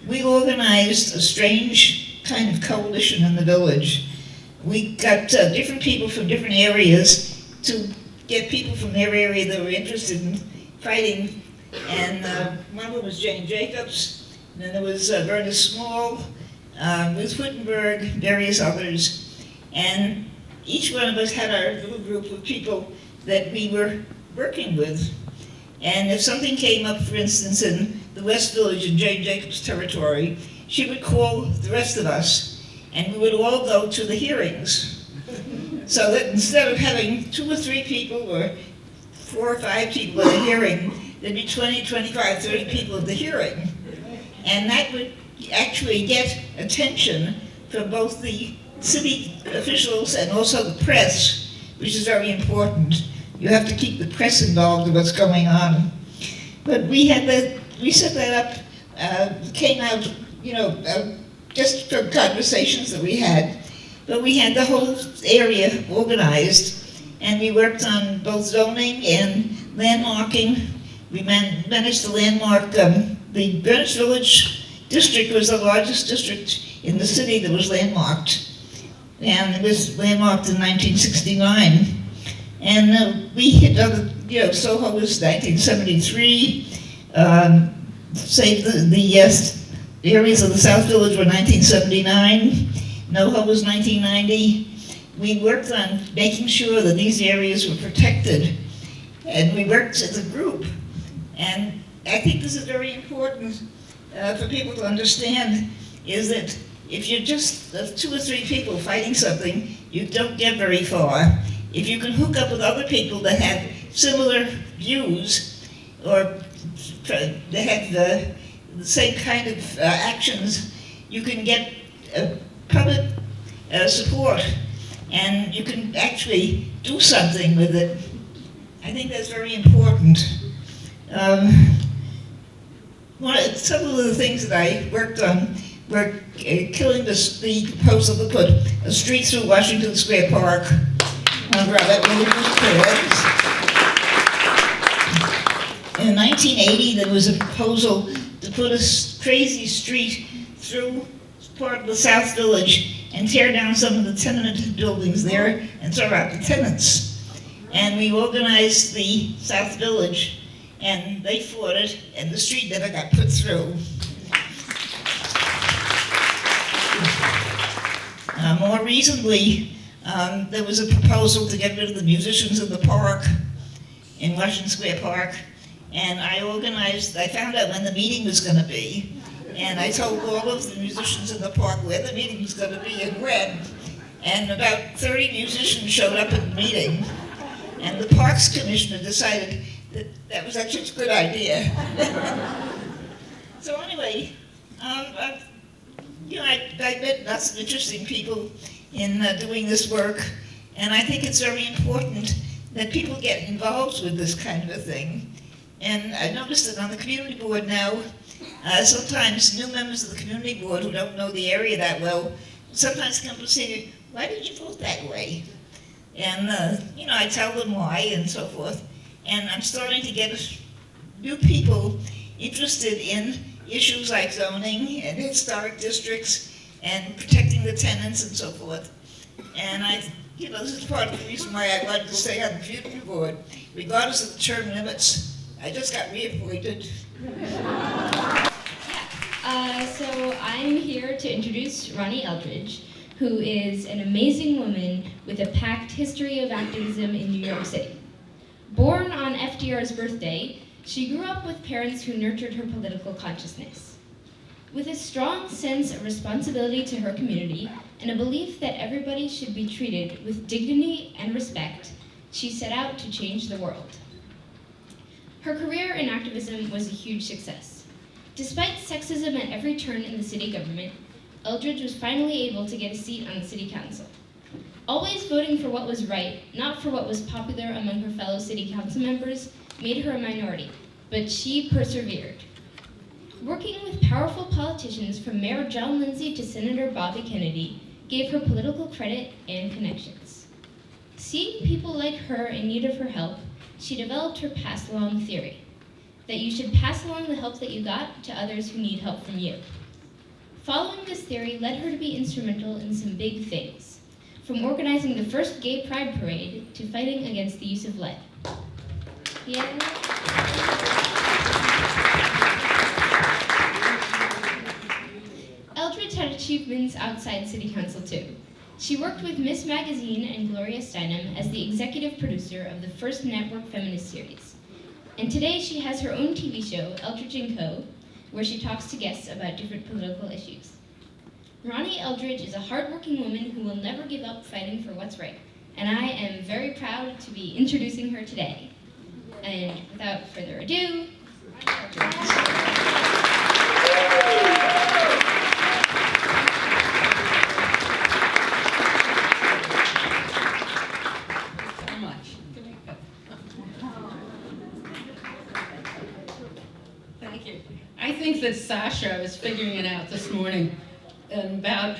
we organized a strange kind of coalition in the village. We got different people from different areas to get people from their area that were interested in fighting. And one of them was Jane Jacobs, and then there was Verna Small, Ruth Wittenberg, various others. And each one of us had our little group of people that we were working with. And if something came up, for instance, in the West Village in Jane Jacobs' territory, she would call the rest of us, and we would all go to the hearings. So that instead of having 2 or 3 people or 4 or 5 people at a hearing, there'd be 20, 25, 30 people at the hearing. And that would actually get attention from both the city officials and also the press, which is very important. You have to keep the press involved in what's going on. But we set that up, came out, just from conversations that we had. But we had the whole area organized, and we worked on both zoning and landmarking. We managed to landmark, the Greenwich Village district was the largest district in the city that was landmarked. And it was landmarked in 1969. And we hit other, Soho was 1973, the areas of the South Village were 1979, NoHo was 1990. We worked on making sure that these areas were protected, and we worked as a group. And I think this is very important for people to understand, is that if you're just 2 or 3 people fighting something, you don't get very far. If you can hook up with other people that have similar views, or that have the same kind of actions, you can get public support, and you can actually do something with it. I think that's very important. Some of the things that I worked on we're killing the proposal to put a street through Washington Square Park. That really was good. In 1980, there was a proposal to put a crazy street through part of the South Village and tear down some of the tenanted buildings there and throw out the tenants. And we organized the South Village, and they fought it, and the street never got put through. More recently, there was a proposal to get rid of the musicians in the park, in Washington Square Park, and I found out when the meeting was going to be, and I told all of the musicians in the park where the meeting was going to be in red, and about 30 musicians showed up at the meeting, and the Parks Commissioner decided that that was actually a good idea. So anyway, I met lots of interesting people in doing this work, and I think it's very important that people get involved with this kind of a thing. And I noticed that on the community board now, sometimes new members of the community board who don't know the area that well, sometimes come to say, why did you vote that way? And, I tell them why and so forth. And I'm starting to get new people interested in issues like zoning and historic districts and protecting the tenants and so forth. And this is part of the reason why I wanted to stay on the community board. Regardless of the term limits, I just got reappointed. So I'm here to introduce Ronnie Eldridge, who is an amazing woman with a packed history of activism in New York City. Born on FDR's birthday, she grew up with parents who nurtured her political consciousness. With a strong sense of responsibility to her community and a belief that everybody should be treated with dignity and respect, she set out to change the world. Her career in activism was a huge success. Despite sexism at every turn in the city government, Eldridge was finally able to get a seat on the city council. Always voting for what was right, not for what was popular among her fellow city council members, made her a minority, but she persevered. Working with powerful politicians from Mayor John Lindsay to Senator Bobby Kennedy gave her political credit and connections. Seeing people like her in need of her help, she developed her pass-along theory, that you should pass along the help that you got to others who need help from you. Following this theory led her to be instrumental in some big things, from organizing the first gay pride parade to fighting against the use of lead. Eldridge had achievements outside City Council too. She worked with Miss Magazine and Gloria Steinem as the executive producer of the first network feminist series. And today she has her own TV show, Eldridge & Co., where she talks to guests about different political issues. Ronnie Eldridge is a hardworking woman who will never give up fighting for what's right. And I am very proud to be introducing her today. And without further ado, Thank you. I think that Sasha was figuring it out this morning. In about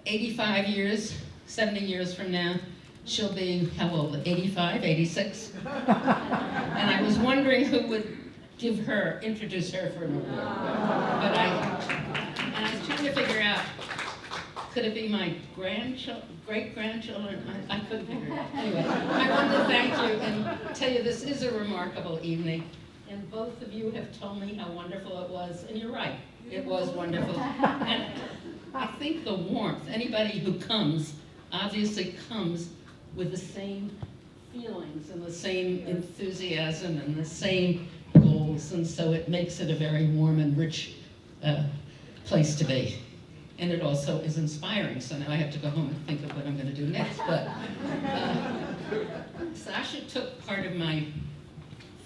85 years, 70 years from now, she'll be, how old, 85, 86? And I was wondering who would introduce her for an award. But I was trying to figure out, could it be my great-grandchildren? I couldn't figure it out. Anyway, I wanted to thank you and tell you this is a remarkable evening. And both of you have told me how wonderful it was, and you're right, it was wonderful. And I think the warmth, anybody who comes, obviously comes with the same feelings and the same enthusiasm and the same goals, and so it makes it a very warm and rich place to be. And it also is inspiring, so now I have to go home and think of what I'm going to do next. But Sasha took part of my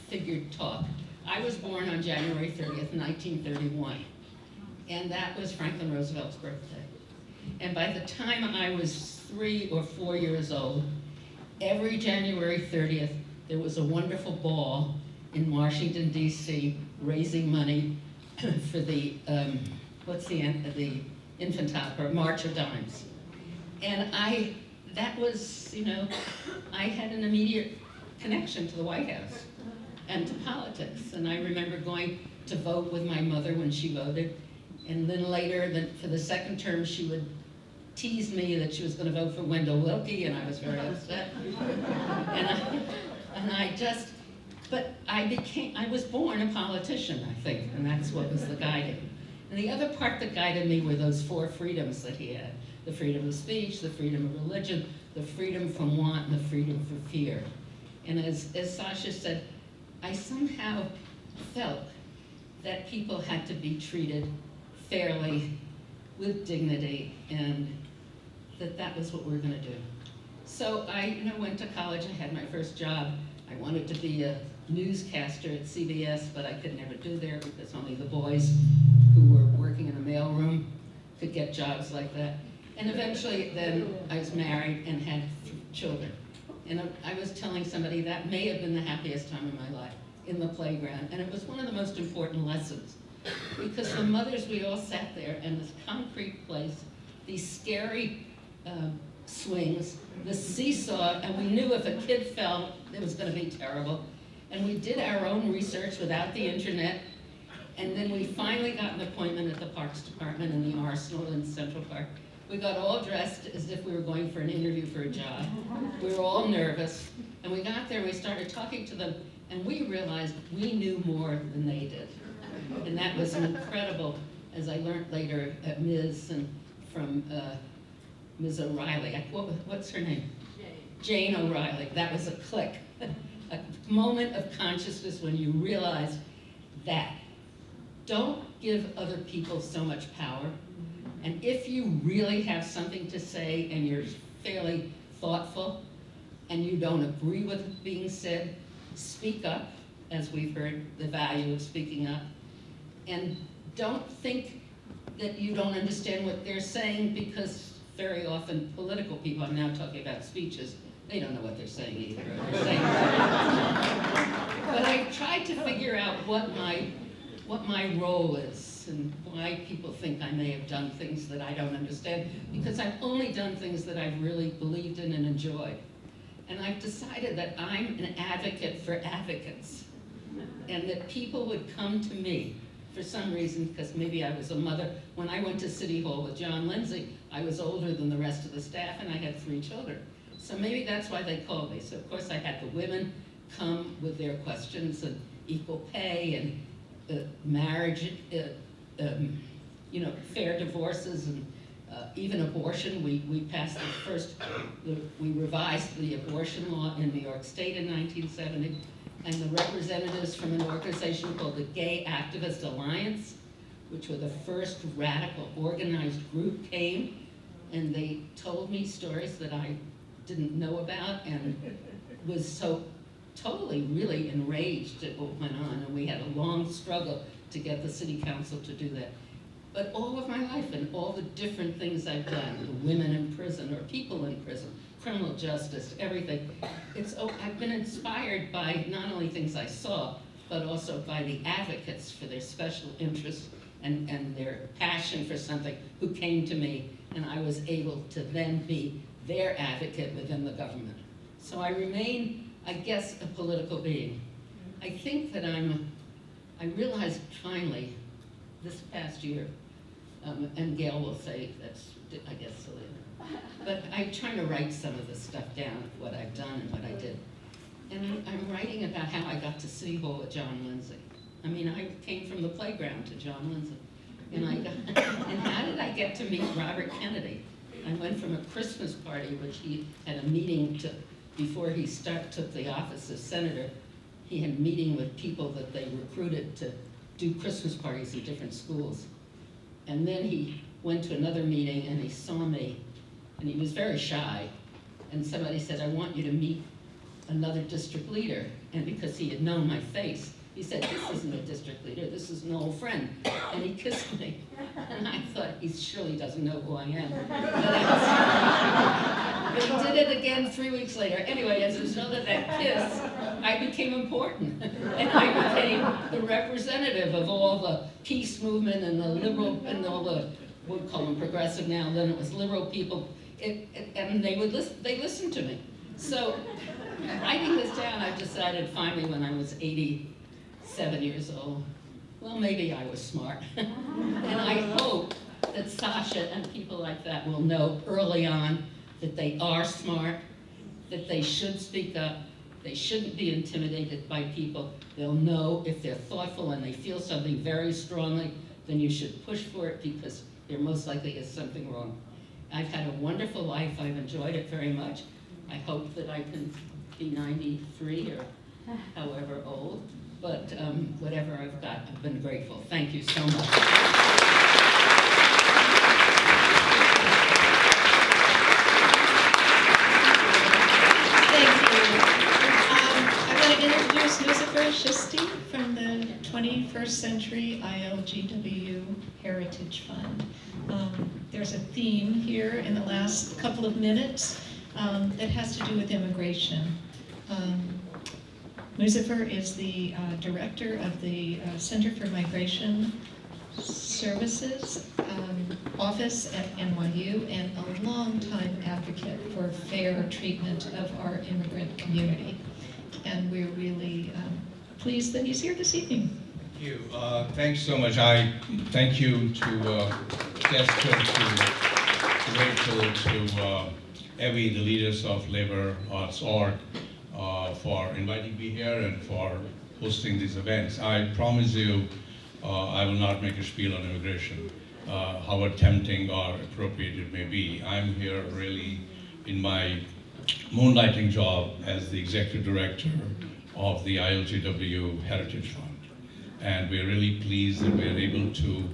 figured talk. I was born on January 30th, 1931, and that was Franklin Roosevelt's birthday. And by the time I was 3 or 4 years old, every January 30th, there was a wonderful ball in Washington, D.C., raising money for the, what's the infantile, or March of Dimes. And that was, I had an immediate connection to the White House and to politics. And I remember going to vote with my mother when she voted. And then later, for the second term, she would tease me that she was going to vote for Wendell Willkie, and I was very upset. But I was born a politician, I think, and that's what was the guiding. And the other part that guided me were those 4 freedoms that he had. The freedom of speech, the freedom of religion, the freedom from want, and the freedom from fear. And as Sasha said, I somehow felt that people had to be treated fairly, with dignity, and that was what we were going to do. So I went to college, I had my first job. I wanted to be a newscaster at CBS, but I could never do there because only the boys who were working in the mailroom could get jobs like that. And eventually then I was married and had children. And I was telling somebody that may have been the happiest time of my life, in the playground. And it was one of the most important lessons. Because the mothers, we all sat there in this concrete place, these scary swings, the seesaw, and we knew if a kid fell, it was going to be terrible. And we did our own research without the internet. And then we finally got an appointment at the Parks Department in the Arsenal in Central Park. We got all dressed as if we were going for an interview for a job. We were all nervous. And we got there and we started talking to them, and we realized we knew more than they did. And that was incredible, as I learned later at Ms. and from Ms. O'Reilly. What's her name? Jane O'Reilly. That was a click. A moment of consciousness when you realize that. Don't give other people so much power. And if you really have something to say and you're fairly thoughtful and you don't agree with it being said, speak up, as we've heard the value of speaking up. And don't think that you don't understand what they're saying, because very often political people, I'm now talking about speeches, they don't know what they're saying either. But I tried to figure out what my role is and why people think I may have done things that I don't understand, because I've only done things that I've really believed in and enjoyed. And I've decided that I'm an advocate for advocates, and that people would come to me for some reason, because maybe I was a mother. When I went to City Hall with John Lindsay, I was older than the rest of the staff, and I had 3 children. So maybe that's why they called me. So of course I had the women come with their questions and equal pay and marriage, fair divorces, and even abortion. We passed we revised the abortion law in New York State in 1970, and the representatives from an organization called the Gay Activist Alliance, which were the first radical organized group, came, and they told me stories that I didn't know about, and was so totally really enraged at what went on, and we had a long struggle to get the city council to do that. But all of my life and all the different things I've done, the women in prison or people in prison, criminal justice, everything, I've been inspired by not only things I saw, but also by the advocates for their special interests and their passion for something, who came to me, and I was able to then be their advocate within the government. So I remain, I guess, a political being. I think that I realized finally this past year, and Gail will say that's, I guess, silly, but I'm trying to write some of the stuff down, what I've done and what I did. And I'm writing about how I got to City Hall with John Lindsay. I mean, I came from the playground to John Lindsay. And how did I get to meet Robert Kennedy? I went from a Christmas party, which he had a meeting before he took the office of senator. He had a meeting with people that they recruited to do Christmas parties in different schools. And then he went to another meeting and he saw me, and he was very shy. And somebody said, I want you to meet another district leader. And because he had known my face, He said, this isn't a district leader, this is an old friend. And he kissed me. And I thought, he surely doesn't know who I am. But he did it again 3 weeks later. Anyway, as a result of that kiss, I became important. And I became the representative of all the peace movement and the liberal, and all the, we'll call them progressive now, then it was liberal people. And they listened to me. So, writing this down, I decided finally when I was 87 years old, well, maybe I was smart. And I hope that Sasha and people like that will know early on that they are smart, that they should speak up, they shouldn't be intimidated by people. They'll know if they're thoughtful and they feel something very strongly, then you should push for it because there most likely is something wrong. I've had a wonderful life. I've enjoyed it very much. I hope that I can be 93 or however old, but whatever I've got, I've been grateful. Thank you so much. I want to introduce Lucifer Shisti from the 21st Century ILGW Heritage Fund. There's a theme here in the last couple of minutes that has to do with immigration. Lucifer is the director of the Center for Migration Services office at NYU and a longtime advocate for fair treatment of our immigrant community. And we're really pleased that he's here this evening. Thank you. Thanks so much. I thank you to Esther, to Rachel, to Evie, the leaders of Labor Arts Org, for inviting me here and for hosting these events. I promise you, I will not make a spiel on immigration, however tempting or appropriate it may be. I'm here really in my moonlighting job as the executive director of the ILGW Heritage Fund. And we're really pleased that we're able to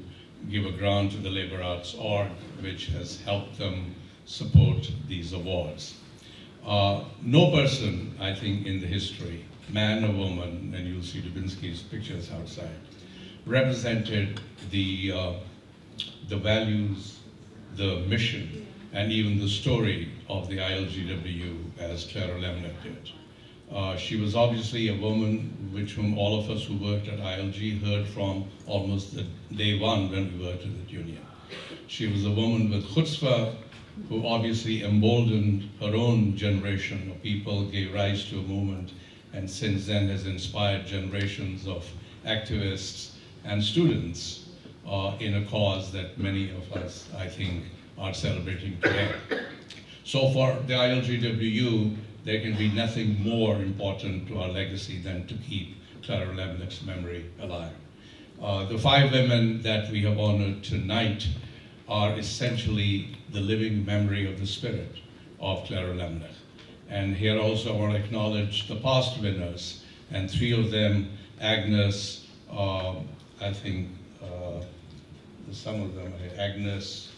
give a grant to the Labor Arts Org, which has helped them support these awards. No person, I think, in the history, man or woman, and you'll see Dubinsky's pictures outside, represented the values, the mission, and even the story of the ILGW as Clara Lemlich did. She was obviously a woman whom all of us who worked at ILG heard from almost the day one when we worked in the union. She was a woman with chutzpah who obviously emboldened her own generation of people, gave rise to a movement, and since then has inspired generations of activists and students in a cause that many of us, I think, are celebrating today. So for the ILGW, there can be nothing more important to our legacy than to keep Clara Lemlich's memory alive. The 5 women that we have honored tonight are essentially the living memory of the spirit of Clara Lemlich. And here also I want to acknowledge the past winners, and 3 of them, Agnes, I think some of them, Agnes,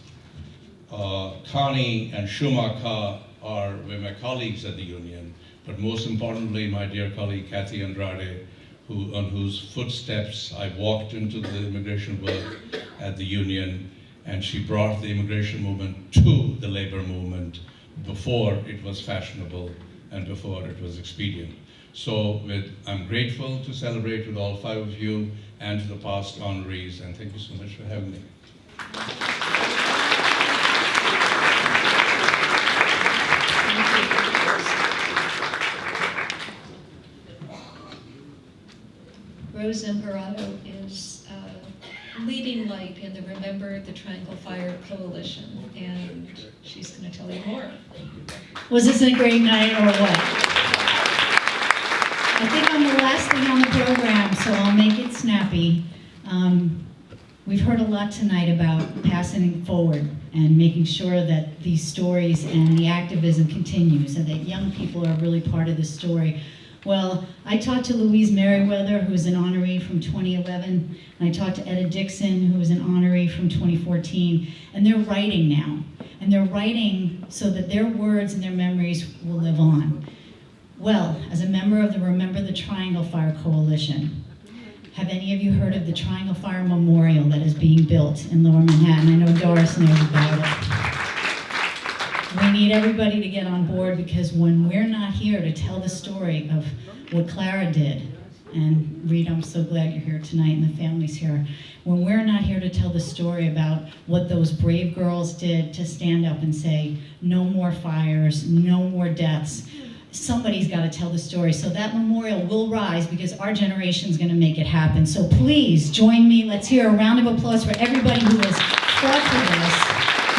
Connie and Schumacher were my colleagues at the union, but most importantly, my dear colleague Kathy Andrade, on whose footsteps I walked into the immigration work at the union, and she brought the immigration movement to the labor movement before it was fashionable and before it was expedient. So I'm grateful to celebrate with all 5 of you and to the past honorees, and thank you so much for having me. Rose Imperato is leading light in the Remember the Triangle Fire Coalition, and she's going to tell you more. Was this a great night or what? I think I'm the last thing on the program, so I'll make it snappy. We've heard a lot tonight about passing it forward and making sure that these stories and the activism continues and that young people are really part of the story. Well, I talked to Louise Merriweather, who was an honoree from 2011, and I talked to Etta Dixon, who was an honoree from 2014, and they're writing now. And they're writing so that their words and their memories will live on. Well, as a member of the Remember the Triangle Fire Coalition, Have any of you heard of the Triangle Fire Memorial that is being built in Lower Manhattan? I know Doris knows about it. We need everybody to get on board, because when we're not here to tell the story of what Clara did, and Rita, I'm so glad you're here tonight and the family's here. When we're not here to tell the story about what those brave girls did to stand up and say, no more fires, no more deaths, somebody's got to tell the story. So that memorial will rise, because our generation's going to make it happen. So please join me. Let's hear a round of applause for everybody who has fought for this.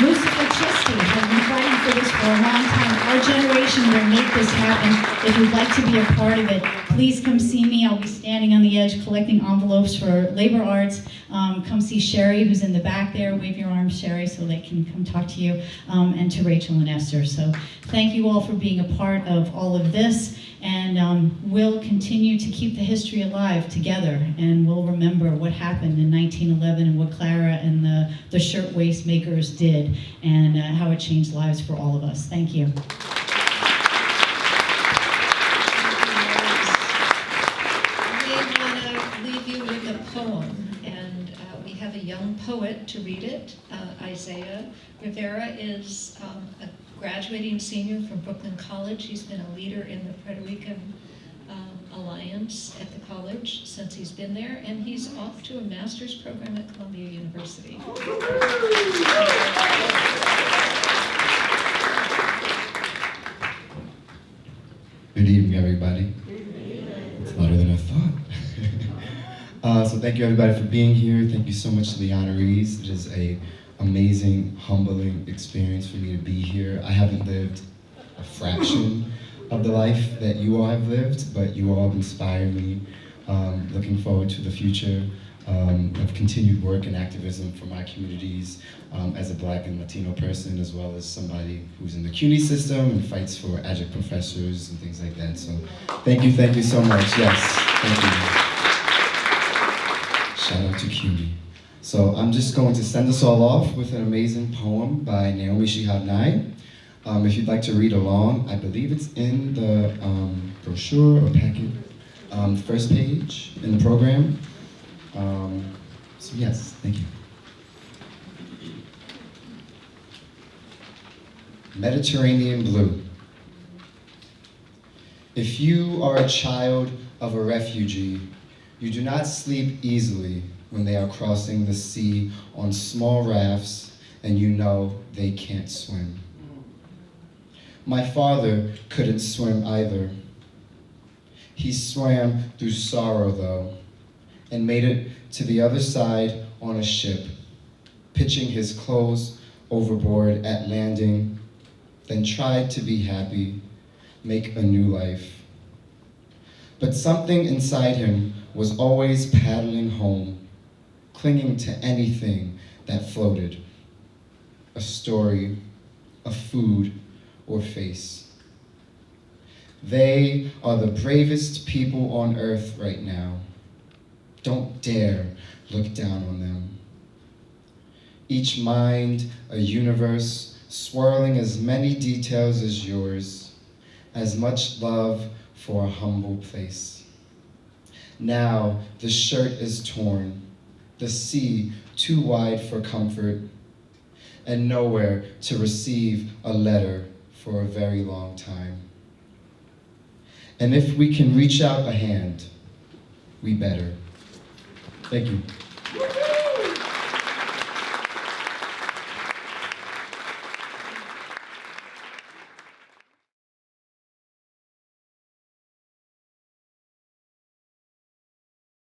Lucifer Chisti has been fighting for this for a long time. Our generation will make this happen. If you'd like to be a part of it, please come see me. I'll be standing on the edge collecting envelopes for Labor Arts. Come see Sherry, who's in the back there. Wave your arms, Sherry, so they can come talk to you, and to Rachel and Esther. So thank you all for being a part of all of this, and we'll continue to keep the history alive together, and we'll remember what happened in 1911 and what Clara and the shirtwaist makers did, and how it changed lives for all of us. Thank you. Have a young poet to read it. Isaiah Rivera is a graduating senior from Brooklyn College. He's been a leader in the Puerto Rican Alliance at the college since he's been there, and he's off to a master's program at Columbia University. Good evening, everybody. It's louder than I thought. So thank you, everybody, for being here. Thank you so much to the honorees. It is an amazing, humbling experience for me to be here. I haven't lived a fraction of the life that you all have lived, but you all have inspired me. Looking forward to the future of continued work and activism for my communities as a Black and Latino person, as well as somebody who's in the CUNY system and fights for adjunct professors and things like that. So thank you so much. Yes, thank you. Shout out to CUNY. So I'm just going to send us all off with an amazing poem by Naomi Shihab Nye. If you'd like to read along, I believe it's in the brochure or packet, the first page in the program. So yes, thank you. Mediterranean Blue. If you are a child of a refugee, you do not sleep easily when they are crossing the sea on small rafts and you know they can't swim. My father couldn't swim either. He swam through sorrow though, and made it to the other side on a ship, pitching his clothes overboard at landing, then tried to be happy, make a new life. But something inside him was always paddling home, clinging to anything that floated, a story, a food, or face. They are the bravest people on earth right now. Don't dare look down on them. Each mind, a universe, swirling as many details as yours, as much love for a humble place. Now the shirt is torn, the sea too wide for comfort, and nowhere to receive a letter for a very long time. And if we can reach out a hand, we better. Thank you.